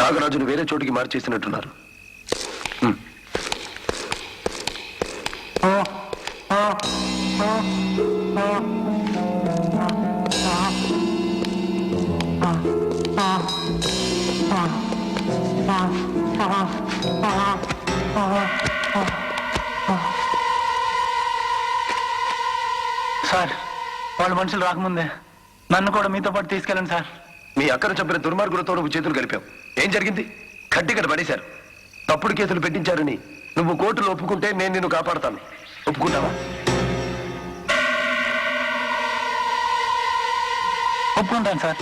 నాగరాజును వేరే చోటికి మార్చేసినట్టున్నారు. సార్ వాళ్ళ మనుషులు రాకముందే నన్ను కూడా మీతో పాటు తీసుకెళ్ళండి సార్. మీ అక్కను చంపిన దుర్మార్గులతో నువ్వు చేతులు కలిపావు. ఏం జరిగింది? కట్టికడ పడేశారు. తప్పుడు కేసులు పెట్టించారని నువ్వు కోర్టులో ఒప్పుకుంటే నేను నిన్ను కాపాడతాను. ఒప్పుకుంటావా? ఒప్పుకుంటాను సార్.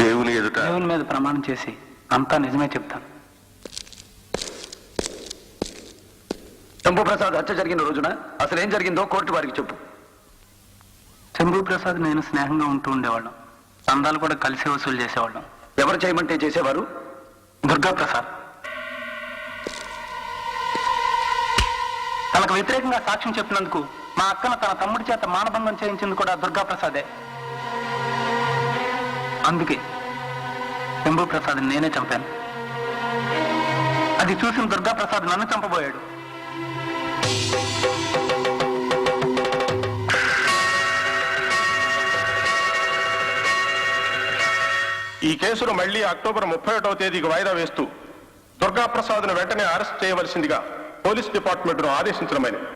దేవుని ఎదుట దేవుని మీద ప్రమాణం చేసి అంతా నిజమే చెప్తాను. శంభుప్రసాద్ హత్య జరిగిన రోజున అసలు ఏం జరిగిందో కోర్టు వారికి చెప్పు. శంభుప్రసాద్ నేను స్నేహంగా ఉంటూ ఉండేవాళ్ళం. చందాలు కూడా కలిసి వసూలు చేసేవాళ్ళం. ఎవరు చేయమంటే చేసేవారు? దుర్గాప్రసాద్. తనకు వ్యతిరేకంగా సాక్ష్యం చెప్పినందుకు మా అక్కను తన తమ్ముడి చేత మానభంగం చేయించింది కూడా దుర్గాప్రసాదే. అందుకే శంభుప్రసాద్ నేనే చంపాను. అది చూసిన దుర్గాప్రసాద్ నన్ను చంపబోయాడు. ఈ కేసును మళ్లీ అక్టోబర్ 31వ తేదీకి వాయిదా వేస్తూ దుర్గాప్రసాద్ను వెంటనే అరెస్ట్ చేయవలసిందిగా పోలీస్ డిపార్ట్మెంట్ను ఆదేశించడమైనది.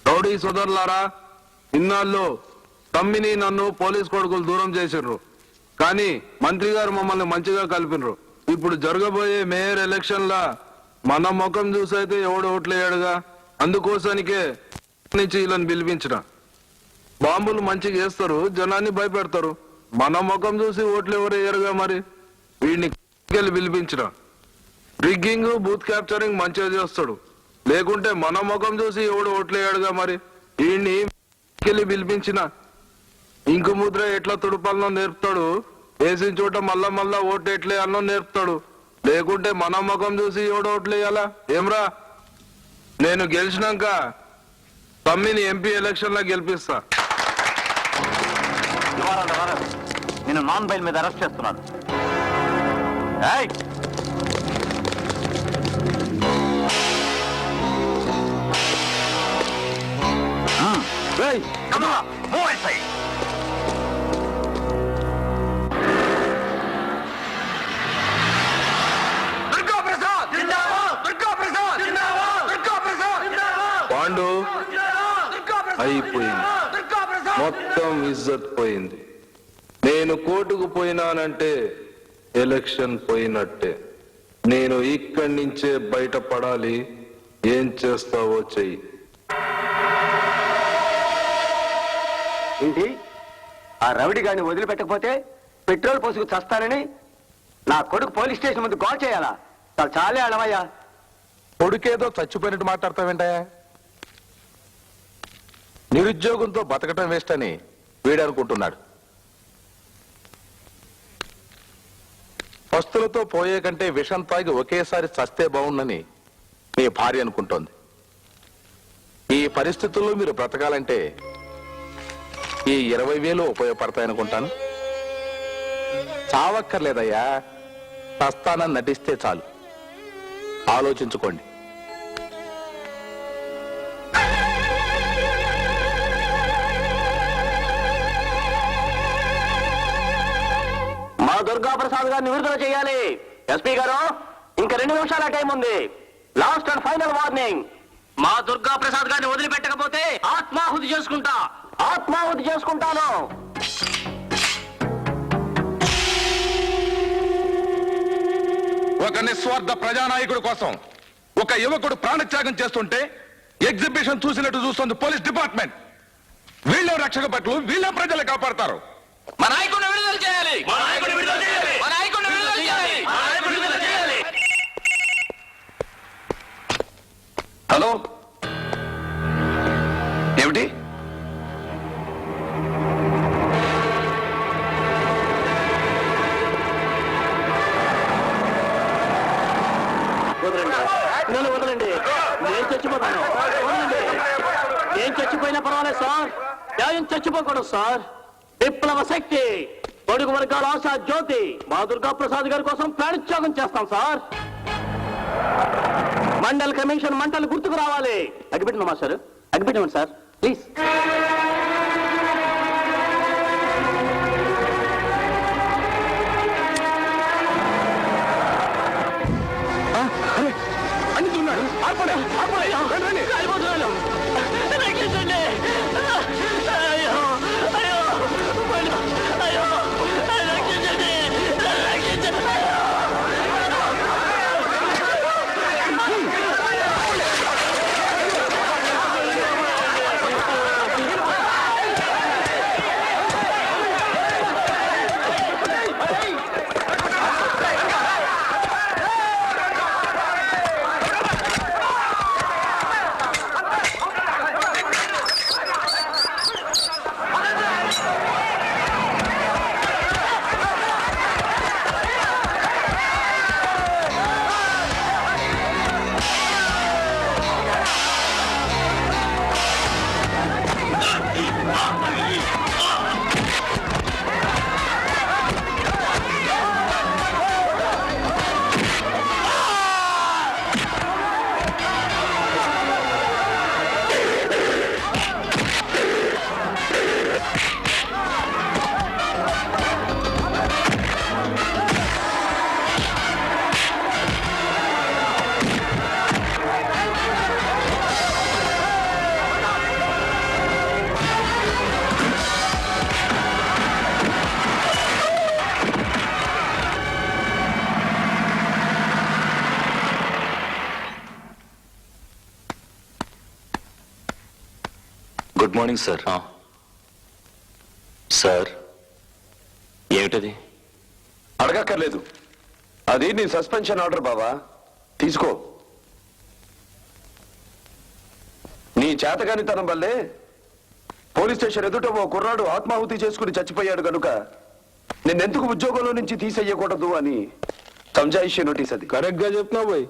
రౌడీ సోదరులారా, ఇన్నాళ్ళు తమ్మిని నన్ను పోలీస్ కొడుకులు దూరం చేసిర్రు, కానీ మంత్రి గారు మమ్మల్ని మంచిగా కలిపినరు. ఇప్పుడు జరగబోయే మేయర్ ఎలక్షన్ లా మన ముఖం చూసైతే ఎవడు ఓట్లేయాడుగా. అందుకోసానికే నుంచి వీళ్ళని పిలిపించిన. బాంబులు మంచిగా వేస్తారు, జనాన్ని భయపెడతారు. మన ముఖం చూసి ఓట్లు ఎవరు వేయరుగా, మరి వీడిని పిలిపించిన. రిగ్గింగ్, బూత్ క్యాప్చరింగ్ మంచిగా చేస్తాడు, లేకుంటే మన ముఖం చూసి ఎవడు ఓట్లేయాడుగా. మరి వీడిని పిలిపించిన. ఇంకు ముద్ర ఎట్లా తుడుపాలనో నేర్పుతాడు, వేసిన చోట మళ్ళా మళ్ళా ఓట్లు ఎట్లే అన్నో నేర్పుతాడు, లేకుంటే మన ముఖం చూసి ఎవడు ఓట్లేయాలా. ఏమ్రా, నేను గెలిచినాక తమ్మిని ఎంపీ ఎలక్షన్ లో గెలిపిస్తా. నేను నాన్ బెయిల్ మీద అరెస్ట్ చేస్తున్నాను. పాండు అయిపోయింది, మొత్తం ఇజ్జత్ పోయింది. నేను కోర్టుకు పోయినానంటే ఎలక్షన్ పోయినట్టే. నేను ఇక్కడి నుంచే బయటపడాలి. ఏం చేస్తావో చెయ్యి. ఏంటి? ఆ రౌడీ గారిని వదిలిపెట్టకపోతే పెట్రోల్ పోసుకు చస్తానని నా కొడుకు పోలీస్ స్టేషన్ ముందు గోల్ చేయాలా? చాలే అడవయ్యా. కొడుకేదో చచ్చిపోయినట్టు మాట్లాడతావేంటయా? నిరుద్యోగంతో బతకటం వేస్ట్ అని వీడనుకుంటున్నాడు. పస్తులతో పోయే కంటే విషం తాగి ఒకేసారి చస్తే బాగుండని నీ భార్య అనుకుంటోంది. ఈ పరిస్థితుల్లో మీరు బ్రతకాలంటే ఈ 20,000 ఉపయోగపడతాయనుకుంటాను. చావక్కర్లేదయ్యా, చస్తానని నటిస్తే చాలు. ఆలోచించుకోండి. మా దుర్గాప్రసాద్ గారిని విడుదల చేయాలి. ఎస్పీ గారు, ఇంకా 2 నిమిషాల టైం ఉంది. Last and final warning. మా దుర్గాప్రసాద్ గారిని వదిలిపెట్టకపోతే ఆత్మాహుతి చేసుకుంటా. ఆత్మాహుతి చేసుకుంటాను. ఒక నిస్వార్థ ప్రజానాయకుడి కోసం ఒక యువకుడు ప్రాణత్యాగం చేస్తుంటే ఎగ్జిబిషన్ చూసినట్టు చూస్తుంది పోలీస్ డిపార్ట్మెంట్. వీళ్ళే రక్షక భటులు, వీళ్ళే ప్రజలు కాపాడతారు. మా నాయకుడిని విడుదల చేయాలి. మా నాయకుడిని విడుదల చేయాలి. మా నాయకుడిని విడుదల చేయాలి. మా నాయకుడిని విడుదల చేయాలి. హలో, ఏమిటి? నన్ను వదలండి, నేను చచ్చిపోతాను. వదలండి, నేను చచ్చిపోయినా పర్వాలేదు సార్, న్యాయం చచ్చిపోకూడదు సార్. విప్లవ శక్తి, పొడుగు వర్గాల ఆశా జ్యోతి మా దుర్గా ప్రసాద్ గారి కోసం ప్రాణత్యాగం చేస్తాం సార్. మండల్ కమిషన్ మంటలు గుర్తుకు రావాలి. అగ్గిపెట్టినమా సార్, అగ్గిపెట్టమని sir please. Good morning sir. Sir, ఏమిటది? అడగక్కర్లేదు, అది నీ సస్పెన్షన్ ఆర్డర్ బావా, తీసుకో. నీ చేతగానితనం వల్లే పోలీస్ స్టేషన్ ఎదుట ఓ కుర్రాడు ఆత్మాహుతి చేసుకుని చచ్చిపోయాడు కనుక నిన్నెందుకు ఉద్యోగంలో నుంచి తీసేయకూడదు అని సంజాయిషి నోటీస్. అది కరెక్ట్ గా చెప్తున్నావు పోయి.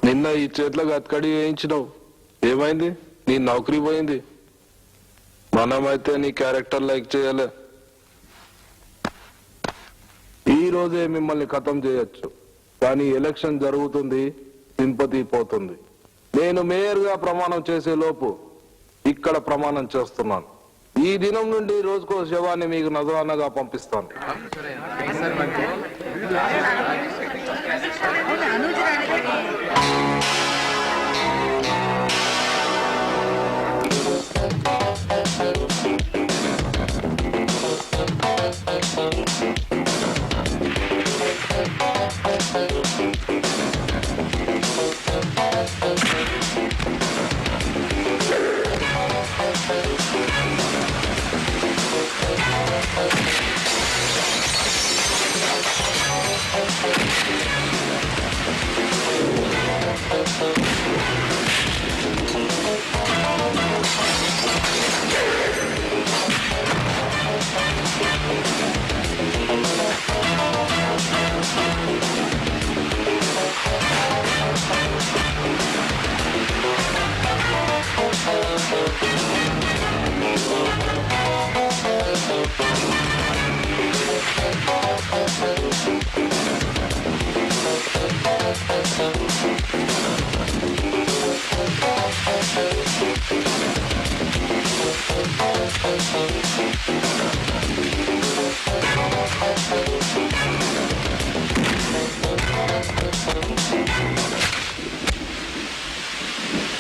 నిన్న ఈ చేతులకు అతకడి వేయించినావు, ఏమైంది? నీ నౌకరీ పోయింది. మనమైతే నీ క్యారెక్టర్ లైక్ చేయాలి. ఈ రోజే మిమ్మల్ని ఖతం చేయొచ్చు, కానీ ఎలక్షన్ జరుగుతుంది, సింపతి పోతుంది. నేను మేయర్ గా ప్రమాణం చేసే లోపు ఇక్కడ ప్రమాణం చేస్తున్నాను. ఈ దినం నుండి రోజుకో శవాన్ని మీకు నజరానగా పంపిస్తాను.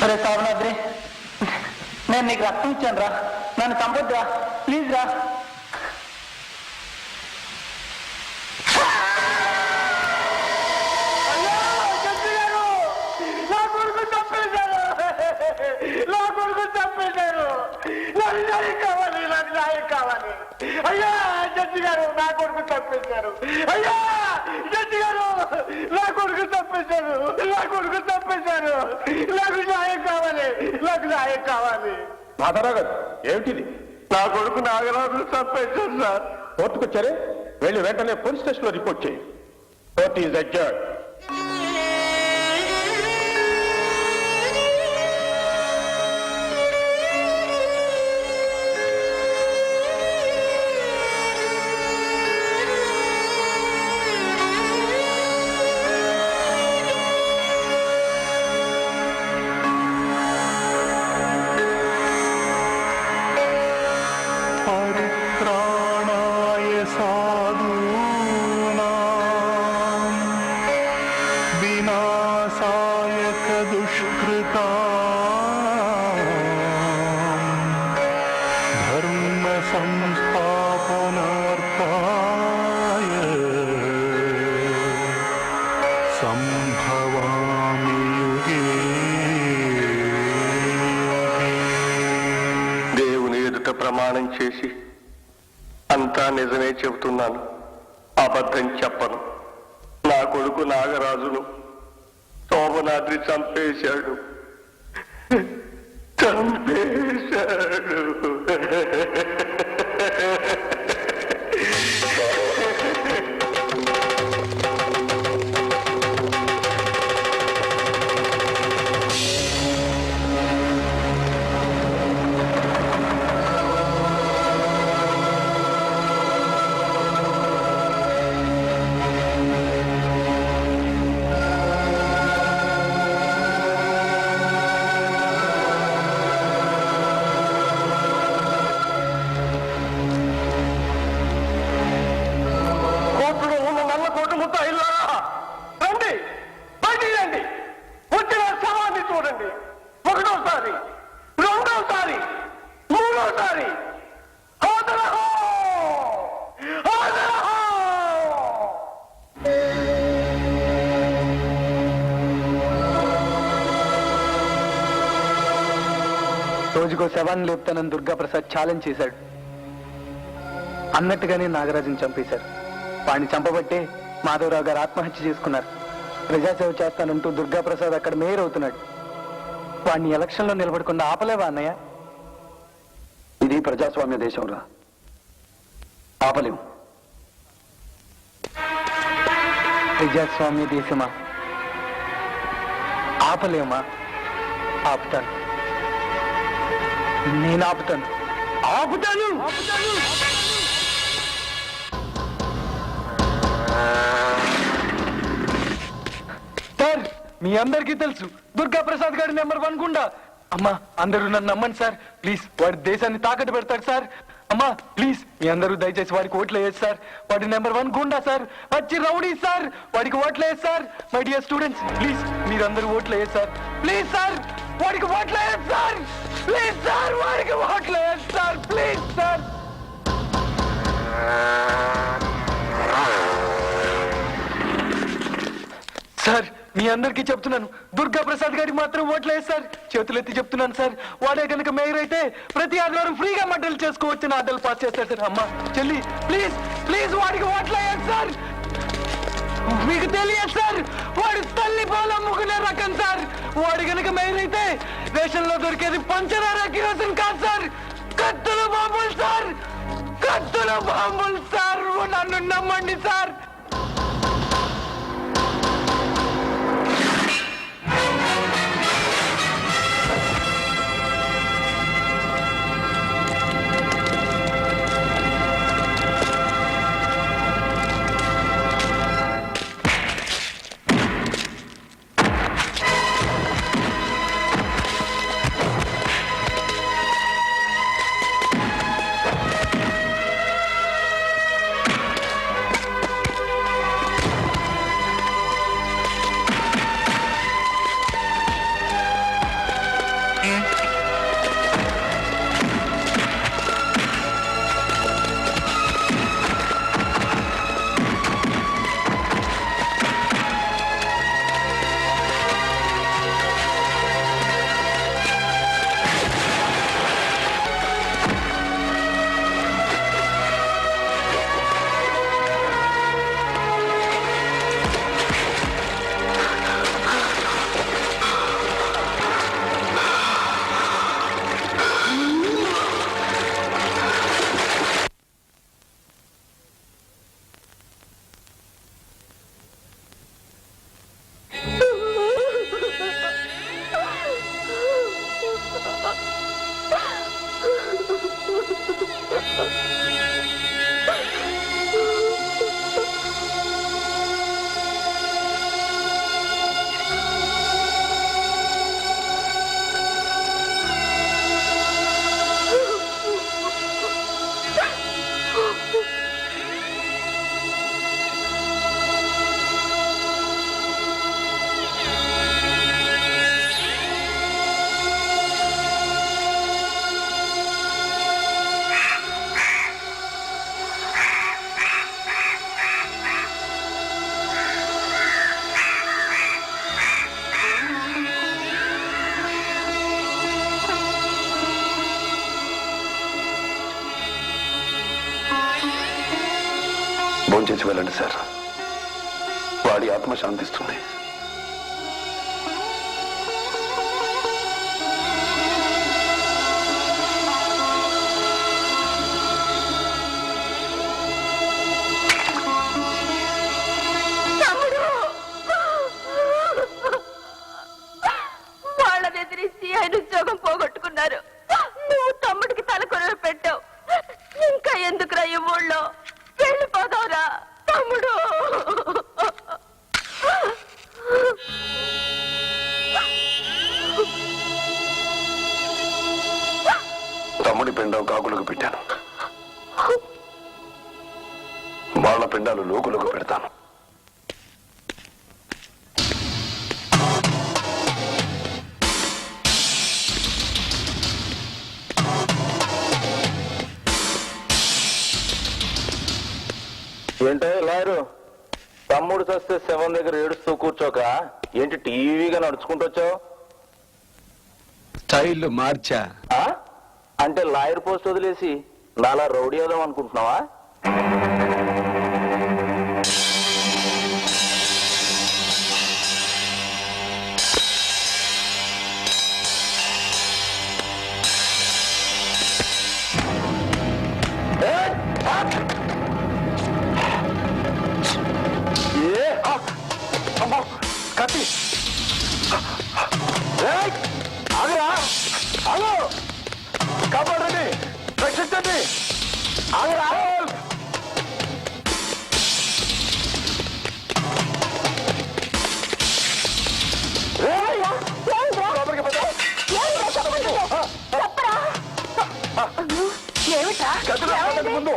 అరే తావనాద్రి, నేను నీకు రక్తం ఇచ్చాను రా, నన్ను చంపొద్దురా, ప్లీజ్ రా. నా కొడుకు చంపేశారు, నా కొడుకు చంపేశారు. నాకు న్యాయం కావాలి, నాకు న్యాయం కావాలి. అయ్యా జడ్జి గారు, నా కొడుకు చంపేశారు. అయ్యా జడ్జి గారు, నా కొడుకు చంపేశారు, నా కొడుకు చంపేశారు. నాకు న్యాయం కావాలి, నాకు న్యాయం కావాలి. మాధవరావు గారు, ఏమిటిది? నా కొడుకు నాగరాజు చంపేశారు సార్. కోర్టుకొచ్చారే, వెళ్ళి వెంటనే పోలీస్ స్టేషన్ లో రిపోర్ట్ చేయి. Court is adjourned. परित्राणाय साधूनां विनाशाय दुष्कृतां धर्म संस्थापनार्थाय संभवामि युगे దేవుని ఎదుట ప్రమాణం చేసి అంతా నిజమే చెబుతున్నాను, అబద్ధం చెప్పను. నా కొడుకు నాగరాజును శోభనాద్రి చంపేశాడు, చంపేశాడు. కోర్టులో ఉన్న నల్ల కోటు ముద్దాయిల్లారా, రండి, బయటికి రండి. వచ్చిన శవాన్ని చూడండి. ఒకటోసారి, రెండోసారి, మూడోసారి. హాజరహో! హాజరహో! రోజుకో శవాన్ని లేపుతానని దుర్గాప్రసాద్ ఛాలెంజ్ చేశాడు. అన్నట్టుగానే నాగరాజుని చంపేశారు. వాడిని చంపబట్టే మాధవరావు గారు ఆత్మహత్య చేసుకున్నారు. ప్రజాసేవ చేస్తానంటూ దుర్గాప్రసాద్ అక్కడ మేయర్ అవుతున్నాడు. వాడిని ఎలక్షన్లో నిలబడకుండా ఆపలేవా అన్నయ్య? ఇది ప్రజాస్వామ్య దేశంరా, ఆపలేం. ప్రజాస్వామ్య దేశమా? ఆపలేమా? ఆపుతాను, నేను ఆపుతాను, ఆపుతాను. సార్, మీ అందరికీ తెలుసు దుర్గా ప్రసాద్ గారి నెంబర్ 1 గుండా. అమ్మా, అందరూ నన్ను నమ్మండి సార్, ప్లీజ్. వాడి దేశాన్ని తాకట్టు పెడతాడు సార్. అమ్మా ప్లీజ్, మీ అందరూ దయచేసి వాడికి ఓట్లు వేయచ్చు సార్. వాడి నెంబర్ 1 గుండా సార్, వచ్చి రౌడీ సార్. వాడికి ఓట్లు వేయచ్చు sir. My dear students, please మీరందరూ ఓట్లు వేయచ్చు సార్. ప్లీజ్ సార్, వాడికి ఓట్లు వేయచ్చు సార్. ప్లీజ్ సార్, వాడికి ఓట్లు వేయచ్చు సార్. Please sir. సార్, మీ అందరికీ చెప్తున్నాను, దుర్గా ప్రసాద్ గారికి మాత్రం ఓట్లేదు సార్. చేతులెత్తి చెప్తున్నాను సార్. వాడే కనుక మేయర్ అయితే ప్రతి ఆదివారం ఫ్రీగా మడ్డలు చేసుకోవచ్చు, ఆర్డర్లు పాస్ చేస్తారు సార్. అమ్మా చెల్లి, ప్లీజ్ ప్లీజ్ వాడికి ఓట్లేయండి సార్. మీకు తెలియదు సార్, వాడు తల్లి పాలు అమ్ముకునే రకం సార్. వాడు కనుక మేయర్ అయితే దేశంలో దొరికేది పంచదార కిరోసిన్ కాదు సార్, కత్తుల బాంబులు సార్, కత్తుల బాంబులు సార్. నన్ను నమ్మండి సార్. భోంచేసి వెళ్ళండి సార్, వాడి ఆత్మ శాంతిస్తుంది. వాళ్ళని ఎదిరించి ఆయన ఉద్యోగం పోగొట్టుకున్నారు. నువ్వు తమ్ముడికి తలకొరవ పెట్టావు. ఇంకా ఎందుకురా ఈ ఊళ్ళో? వెళ్ళిపోదావురా తమ్ముడు. తమ్ముడి పిండం కాకులకు పెట్టాను, వాళ్ళ పిండాలు లోకులకు పెడతాను. ఏంటో లాయరు, తమ్ముడు చస్తే శవం దగ్గర ఏడుస్తూ కూర్చోక ఏంటి టీవీగా నడుచుకుంటూ వచ్చావు? స్టైల్ మార్చా. అంటే లాయర్ పోస్ట్ వదిలేసి నాలా రౌడీ అవుదాం అనుకుంటున్నావా? కత్తి ఆగరా, ఆగు, కాపాడండి, రక్షించండి, ఆగరా. ముందు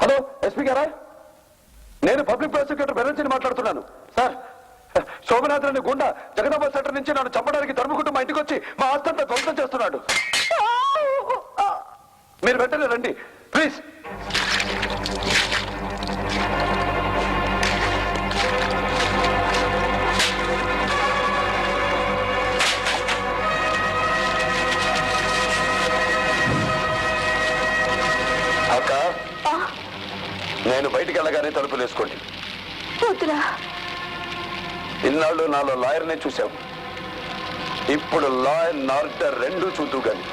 హలో, ఎస్పీ గారా? నేను పబ్లిక్ ప్రాసిక్యూటర్ బెనర్జీని మాట్లాడుతున్నాను. సార్, శోభనాథ్ అనే గుండా జగదాబాద్ సెంటర్ నుంచి నన్ను చంపడానికి తరుముకుంటూ మా ఇంటికి వచ్చి మా ఆస్తంతా ధ్వంసం చేస్తున్నాడు. మీరు వెంటనే రండి ప్లీజ్. అక్క, నేను బయటికి వెళ్ళగానే తలుపులు వేసుకోండి. ఇన్నాళ్ళు నాలో లాయర్నే చూశావు, ఇప్పుడు లా అండ్ ఆర్డర్ రెండూ చూద్దు గాని.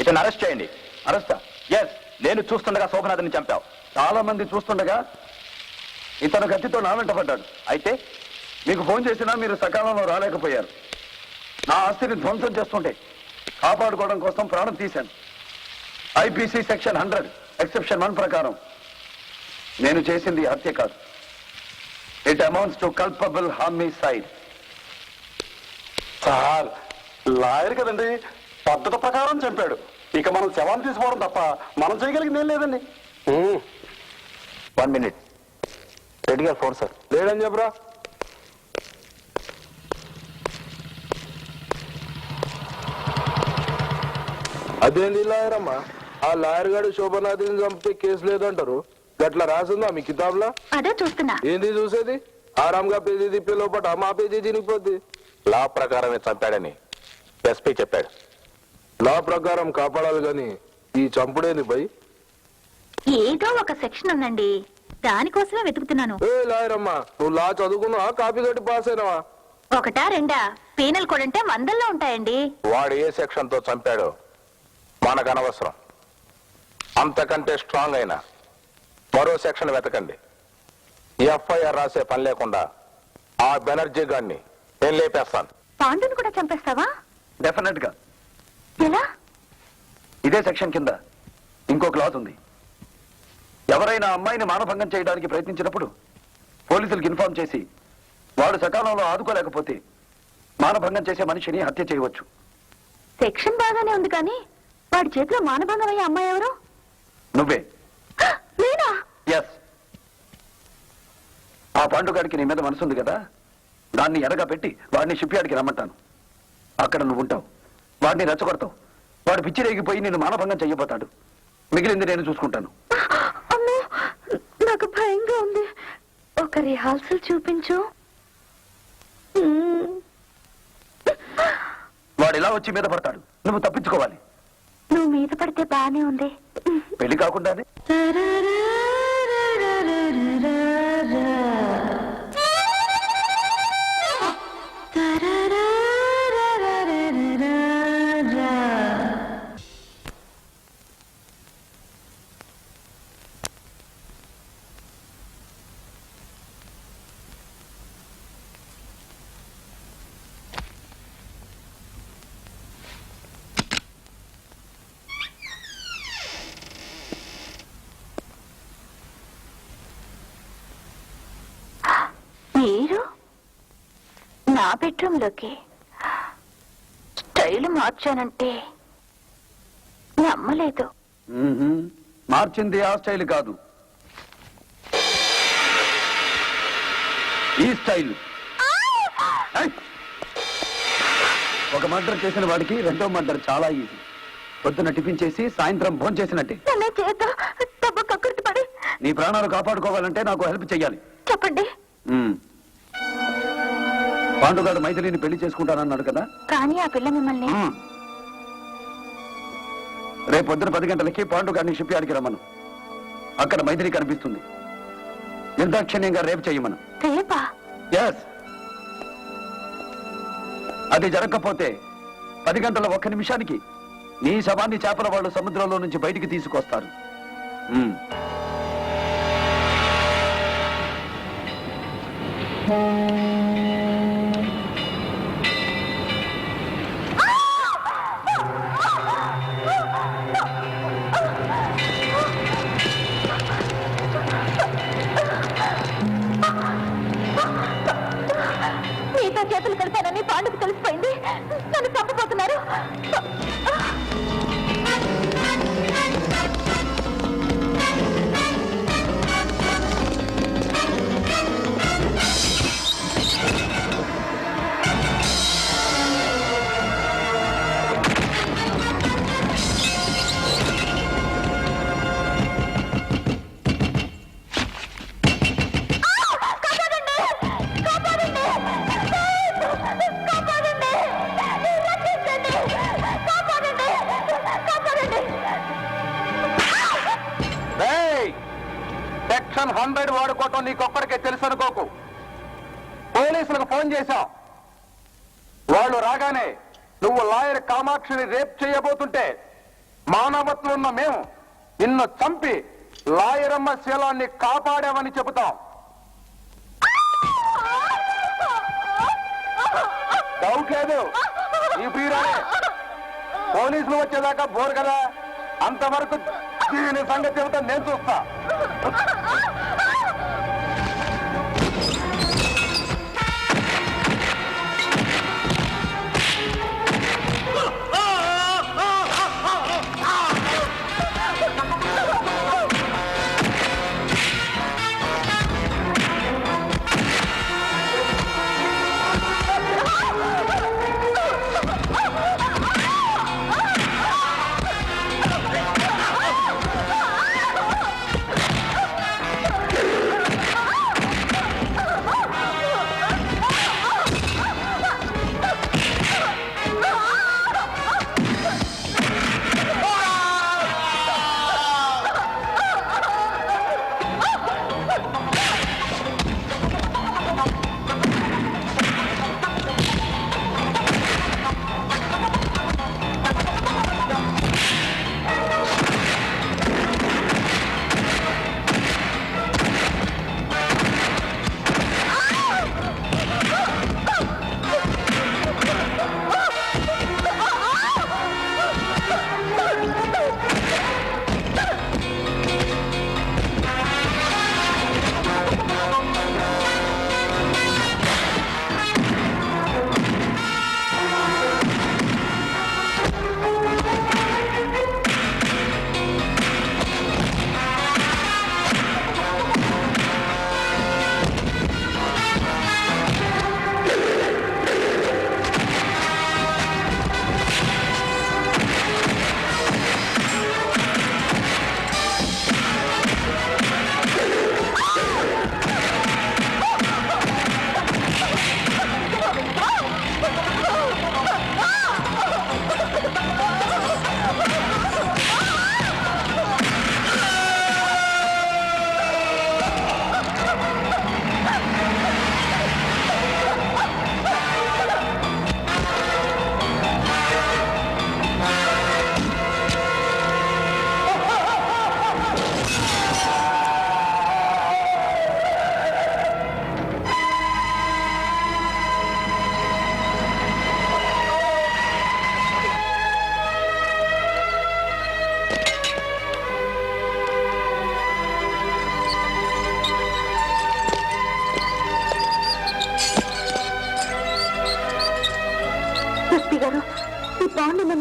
ఇతను అరెస్ట్ చేయండి. అరెస్టా? ఎస్. నేను చూస్తుండగా శోభనాథ్ని చంపావు. చాలా మంది చూస్తుండగా ఇతను గట్టితో నా వెంట పడ్డాడు. అయితే మీకు ఫోన్ చేసినా మీరు సకాలంలో రాలేకపోయారు. నా ఆస్తిని ధ్వంసం చేస్తుంటే కాపాడుకోవడం కోసం ప్రాణం తీశాను. ఐపీసీ సెక్షన్ 100 ఎక్సెప్షన్ 1 ప్రకారం నేను చేసింది హత్య కాదు, it amounts to culpable homicide. Sir lawyer కదండి, పద్ధతి ప్రకారం చంపాడు. ఇక మనం శవాన్ని తీసుకోవడం తప్ప మనం చేయగలిగింది ఏం లేదండి. 1 minute. రెడ్డి గారు ఫోన్ సార్. లేడని చెప్పరా. అదేంది లాయర్ అమ్మా, ఆ లాయర్ గారు శోభనాథిని చంపితే కేసు లేదంటారు. గట్లా రాసిందా మీ కితాబ్లా? అదే చూస్తున్నా. ఏంది చూసేది? ఆరాంగా పేజీ తిప్పే లోపల మా పేజీ చినిగిపోద్ది. లా ప్రకారమే చంపాడని ఎస్పీ చెప్పాడు. లా ప్రకారం కాపాడాలి గాని ఈ చంపుడేంది పై? ఏదో ఒక సెక్షన్ ఉందండి, దానికోసమే వెతుకుతున్నాను. ఏ లాయర్ అమ్మా, నువ్వు లా చదువుకున్నావా, కాపీ కట్టి పాస్ అయినావా? ఒకటా రెండా? పీనల్ కోడ్ అంటే వందల్లో ఉంటాయండి. వాడు ఏ సెక్షన్ తో చంపాడో మనకు అనవసరం. అంతకంటే స్ట్రాంగ్ అయినా మరో సెక్షన్ వెతకండి. ఎఫ్ఐఆర్ రాసే పని లేకుండా ఆ బెనర్జీ గారిని నేను లేపేస్తాను. పాండుని కూడా చంపేస్తావా? డెఫినెట్ గా. ఎలా? ఇదే సెక్షన్ కింద ఇంకో క్లాజ్ ఉంది. ఎవరైనా అమ్మాయిని మానభంగం చేయడానికి ప్రయత్నించినప్పుడు పోలీసులకు ఇన్ఫార్మ్ చేసి వాడు సకాలంలో ఆదుకోలేకపోతే మానభంగం చేసే మనిషిని హత్య చేయవచ్చు. సెక్షన్ బాగానే ఉంది కానీ వాడి చేతిలో మానభంగం అయ్యే అమ్మాయి ఎవరు? నువ్వే. నేనా? ఎస్. ఆ పాండుగాడికి నీ మీద మనసుంది కదా, దాన్ని ఎరగా పెట్టి వాడిని షిప్ యార్డ్కి రమ్మంటాను. అక్కడ నువ్వు ఉంటావు, వాడిని రెచ్చగొడతావు. వాడు పిచ్చి రేగిపోయి నిన్ను మానభంగం చెయ్యబోతాడు. మిగిలింది నేను చూసుకుంటాను. అమ్మో, నాకు భయంగా ఉంది. ఒక రిహార్సల్ చూపించు. వాడు ఇలా వచ్చి మీద పడతాడు, నువ్వు తప్పించుకోవాలి. నువ్వు మీద పడితే బానే ఉంది. పెళ్లి కాకుండానే. మీరు నా బెడ్రూమ్ లోకి స్టైల్ మార్చానంటే నమ్మలేదు. మార్చింది ఆ స్టైల్ కాదు, ఈ స్టైల్. ఏయ్! ఒక మర్డర్ చేసిన వాడికి రెండో మర్డర్ చాలా ఈజీ. పొద్దున టిఫిన్ చేసి సాయంత్రం భోజనం చేసినట్టే. నీ ప్రాణాలు కాపాడుకోవాలంటే నాకు హెల్ప్ చెయ్యాలి. చెప్పండి. పాండుగాడు మైథిలిని పెళ్లి చేసుకుంటానన్నాడు కదా, కానీ ఆ పిల్ల మిమ్మల్ని రేపు పొద్దున 10 గంటలకి పాండుగాడిని షిప్ యార్డ్కి రమ్మను. అక్కడ మైథిలి కనిపిస్తుంది. నిర్దాక్షిణ్యంగా రేపు చెయ్యమను. రేపా? ఎస్. అది జరగకపోతే 10 గంటల 1 నిమిషానికి నీ శవాన్ని చేపల వాళ్ళు సముద్రంలో నుంచి బయటికి తీసుకొస్తారు. మీతో చేతులు కలిపానని పాండుకు తెలిసిపోయింది. నన్ను చంపబోతున్నారు. సెక్షన్ 100 వాడుకోవటం నీకొక్కడికే తెలుసు అనుకోకు. పోలీసులకు ఫోన్ చేశాం. వాళ్ళు రాగానే నువ్వు లాయర్ కామాక్షిని రేప్ చేయబోతుంటే మానవత్వం ఉన్న మేము నిన్ను చంపి లాయరమ్మ శీలాన్ని కాపాడామని చెబుతాం. డౌట్ లేదు, ఈ పీరానే. పోలీసులు వచ్చేదాకా బోరు కదా, అంతవరకు దీని సంగతి చెబుతా నేను చూస్తా.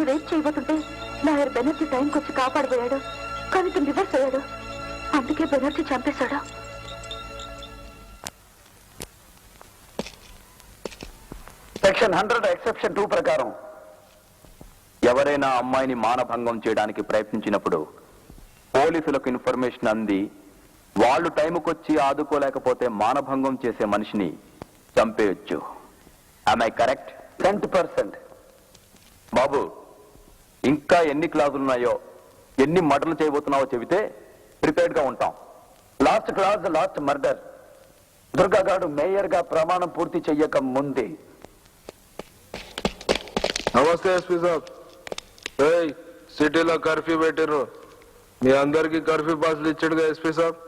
తనని రేప్ చేయబోతుంటే లాయర్ బెనర్జీ టైంకి వచ్చి కాపాడబోయాడు. కానీ తను రివర్స్ అయ్యాడు. అందుకే బెనర్జీ చంపేశాడు. సెక్షన్ 100 ఎక్సెప్షన్ 2 ప్రకారం ఎవరైనా అమ్మాయిని మానభంగం చేయడానికి ప్రయత్నించినప్పుడు పోలీసులకు ఇన్ఫర్మేషన్ అంది వాళ్ళు టైంకొచ్చి ఆదుకోలేకపోతే మానభంగం చేసే మనిషిని చంపేయొచ్చు. I correct? 100%. బాబు, ఇంకా ఎన్ని క్లాజులున్నాయో, ఎన్ని మర్డర్లు చేయబోతున్నావో చెబితే ప్రిపేర్డ్ గా ఉంటాం. Last clause, last murder. దుర్గాగాడు మేయర్ గా ప్రమాణం పూర్తి చెయ్యక ముందే. నమస్తే ఎస్పీ సాబ్. ఏయ్, సిటీలో కర్ఫ్యూ పెట్టిర్రు. మీ అందరికి కర్ఫ్యూ పాసులు ఇచ్చాడుగా ఎస్పీ సాబ్.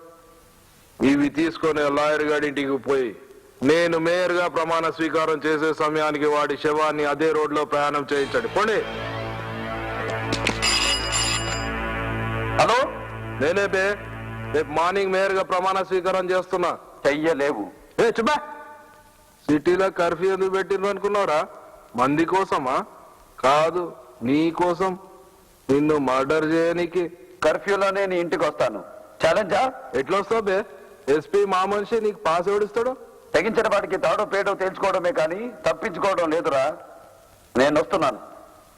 ఇవి తీసుకొని లాయర్ గారి ఇంటికి పోయి నేను మేయర్ గా ప్రమాణ స్వీకారం చేసే సమయానికి వాడి శవాన్ని అదే రోడ్లో ప్రయాణం చేయించండి. పోండి. హలో, నేనే బే. రేపు మార్నింగ్ మేయర్ గా ప్రమాణ స్వీకారం చేస్తున్నా. చెయ్యలేవు. ఏ చుబ్బా, సిటీలో కర్ఫ్యూ ఎందుకు పెట్టిండ్రు అనుకున్నావురా? మంది కోసమా? కాదు, నీ కోసం. నిన్ను మర్డర్ చేయనికి. కర్ఫ్యూలోనే నీ ఇంటికి వస్తాను. ఛాలెంజా? ఎట్లా వస్తావు బే? ఎస్పీ మా మనిషి నీకు పాస్ ఎవడిస్తాడు? తెగించిన వాడికి తాడో పేడో తేల్చుకోవడమే కానీ తప్పించుకోవడం లేదురా. నేను వస్తున్నాను.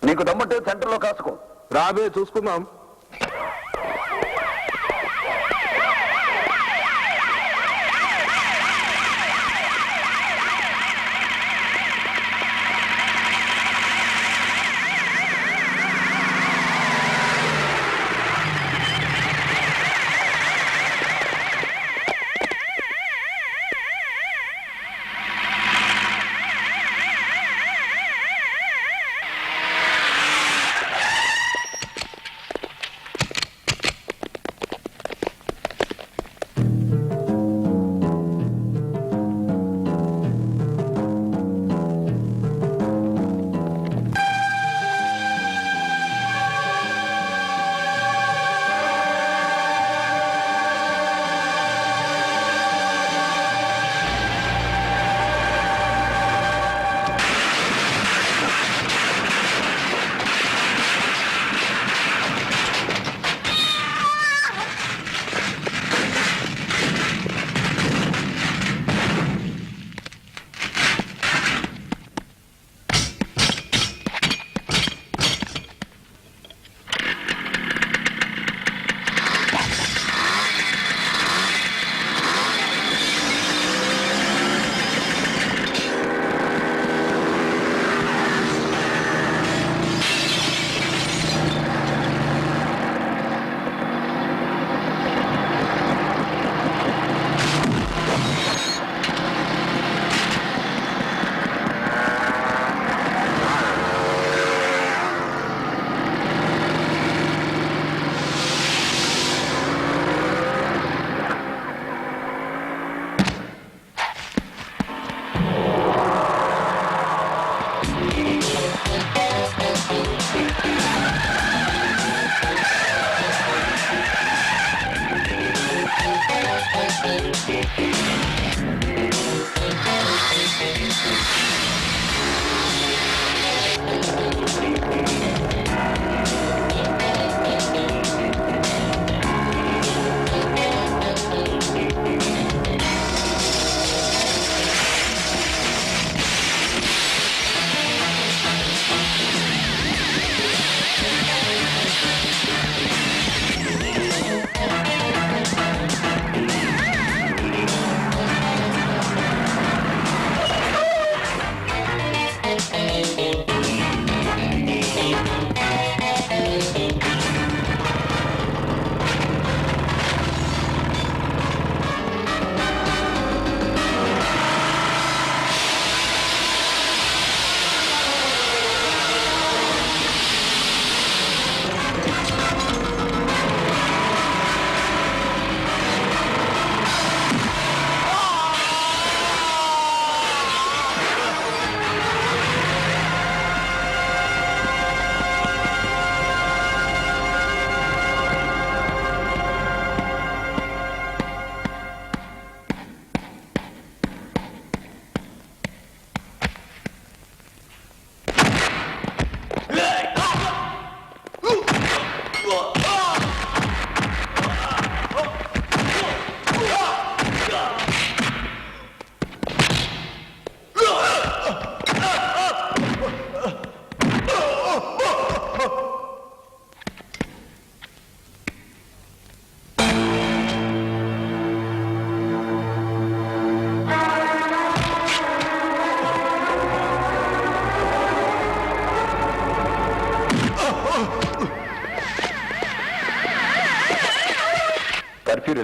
నీకు దమ్ముంటే సెంటర్లో కాసుకో. రాబే, చూసుకుందాం.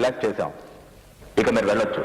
రిలాక్స్ చేశాం. ఇక మీరు వెళ్ళొచ్చు.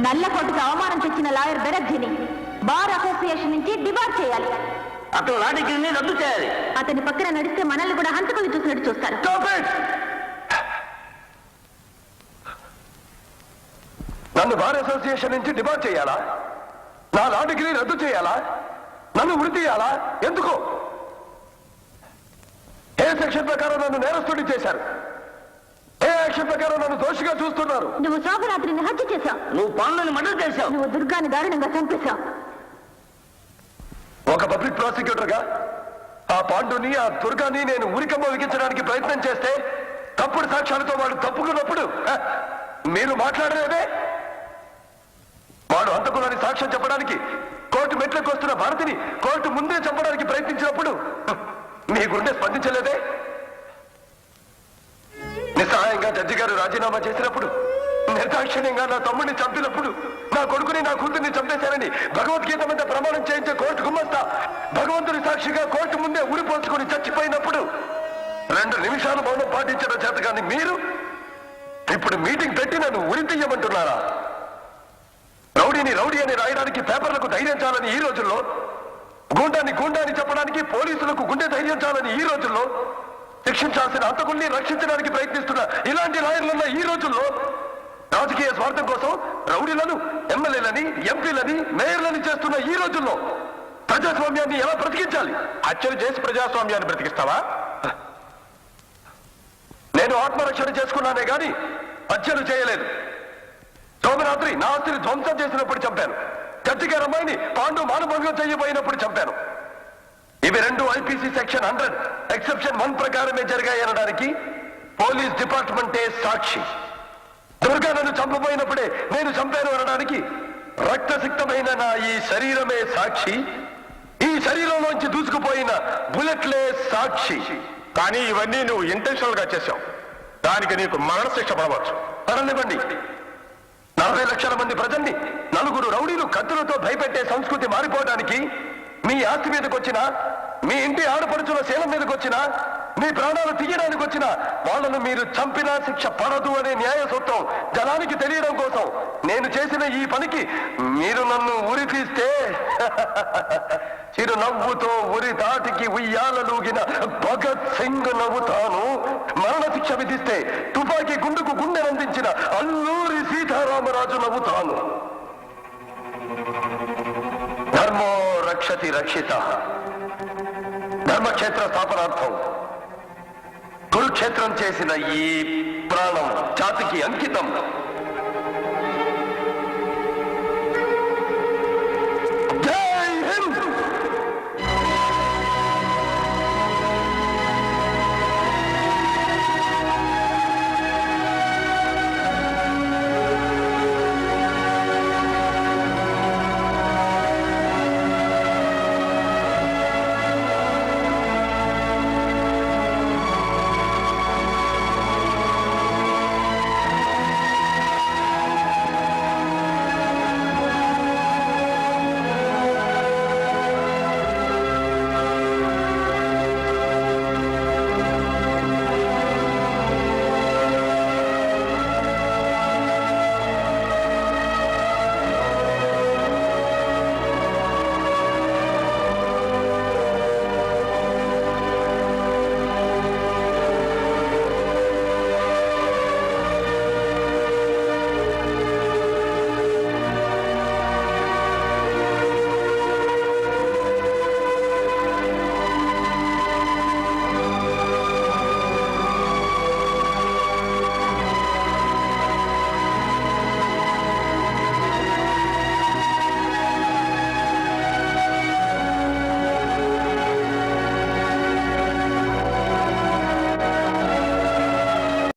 నల్లకోటకు అవమానం తెచ్చిన లాయర్ బెనర్జీని బార్ అసోసియేషన్ నుంచి డిబార్ చేయాలి. అతను లా డిగ్రీని రద్దు చేయాలి. అతని పక్కన నడిస్తే మనల్ని కూడా హంతకులు చూసినట్టు చూస్తారు. నన్ను బార్ అసోసియేషన్ నుంచి డిబార్ చేయాలా? నా లా డిగ్రీ రద్దు చేయాలా? నన్ను ఉరి తీయాలా? ఎందుకు? ఏ సెక్షన్ ప్రకారం నన్ను నేరస్తుడి చేశారు? ఏ యాక్షన్ ప్రకారం నన్ను దోషిగా చూస్తున్నారు? నువ్వు శోభరాత్రిని హత్య చేశావు. నువ్వు పాండుని మర్డర్ చేశావు. నువ్వు దుర్గాని దారుణంగా చంపేశావు. ఒక పబ్లిక్ ప్రాసిక్యూటర్ గా ఆ పాండుని ఆ దుర్గాని నేను ఉరికమ్మ విగించడానికి ప్రయత్నం చేస్తే తప్పుడు సాక్ష్యాలతో వాడు తప్పుకున్నప్పుడు మీరు మాట్లాడలేదే. వాడు హంతకులని సాక్ష్యం చెప్పడానికి కోర్టు మెట్లకు వస్తున్న భారతిని కోర్టు ముందే చంపడానికి ప్రయత్నించినప్పుడు మీ గుండె స్పందించలేదే. నిస్సహాయంగా జడ్జి గారు రాజీనామా చేసినప్పుడు, నిర్దాక్షిణ్యంగా నా తమ్ముడిని చంపినప్పుడు, నా కొడుకుని నా కూతుర్ని చంపేశారని భగవద్గీత మీద ప్రమాణం చేయించే కోర్టు గుమ్మస్తా భగవంతుని సాక్షిగా కోర్టు ముందే ఉరిపోల్చుకుని చచ్చిపోయినప్పుడు 2 నిమిషాలు మౌనం పాటించడం చేత కానీ మీరు ఇప్పుడు మీటింగ్ పెట్టి నన్ను ఉరి తీయమంటున్నారా? రౌడీని రౌడీ అని రాయడానికి పేపర్లకు ధైర్యం చాలని ఈ రోజుల్లో, గూండాన్ని గూండాని చెప్పడానికి పోలీసులకు గుండె ధైర్యం చాలని ఈ రోజుల్లో, శిక్షించాల్సిన హంతకుల్ని రక్షించడానికి ప్రయత్నిస్తున్న ఇలాంటి లాయర్లున్న ఈ రోజుల్లో రాజకీయ స్వార్థం కోసం రౌడీలను ఎమ్మెల్యేలని, ఎంపీలని, మేయర్లని చేస్తున్న ఈ రోజుల్లో ప్రజాస్వామ్యాన్ని ఎలా బ్రతికించాలి? హత్యలు చేసి ప్రజాస్వామ్యాన్ని బ్రతికిస్తావా? నేను ఆత్మరక్షణ చేసుకున్నానే గాని హత్యలు చేయలేదు. సోమరాత్రి నా ఆస్తిని ధ్వంసం చేసినప్పుడు చంపాను. జడ్జి గారి అమ్మాయిని పాండు మానభంగం చేయబోయినప్పుడు చంపాను. ఇవి 2 ఐపీసీ సెక్షన్ 100 ఎక్సెప్షన్ 1 ప్రకారమే జరిగాయనడానికి పోలీస్ డిపార్ట్మెంటే సాక్షి. దుర్గా నన్ను చంపబోయినప్పుడే నేను చంపాను అనడానికి రక్తసిక్తమైన నా ఈ శరీరమే సాక్షి. ఈ శరీరంలోంచి దూసుకుపోయిన బుల్లెట్లే సాక్షి. కానీ ఇవన్నీ నువ్వు ఇంటెన్షనల్ గా చేశావు. దానికి నీకు మరణశిక్ష పడవచ్చు. పడనివ్వండి. 40 లక్షల మంది ప్రజల్ని 4 రౌడీలు కత్తులతో భయపెట్టే సంస్కృతి మారిపోవడానికి, మీ ఆస్తి మీదకి వచ్చినా, మీ ఇంటి ఆడపడుచుల శీలం మీదకి వచ్చినా, మీ ప్రాణాలు తీయడానికి వచ్చినా వాళ్ళను మీరు చంపినా శిక్ష పడదు అనే న్యాయ సూత్రం జనానికి తెలియడం కోసం నేను చేసిన ఈ పనికి మీరు నన్ను ఉరి తీస్తే చిరునవ్వుతో ఉరి తాటికి ఉయ్యాలలూగిన భగత్ సింగ్ నవ్వుతాను. మరణశిక్ష విధిస్తే తుపాకీ గుండుకు గుండెనందించిన అల్లూరి సీతారామరాజు నవ్వుతాను. ధర్మో రక్షతి రక్షిత. ధర్మక్షేత్ర స్థాపనార్థం కురుక్షేత్రం చేసిన ఈ ప్రాణం జాతికి అంకితం.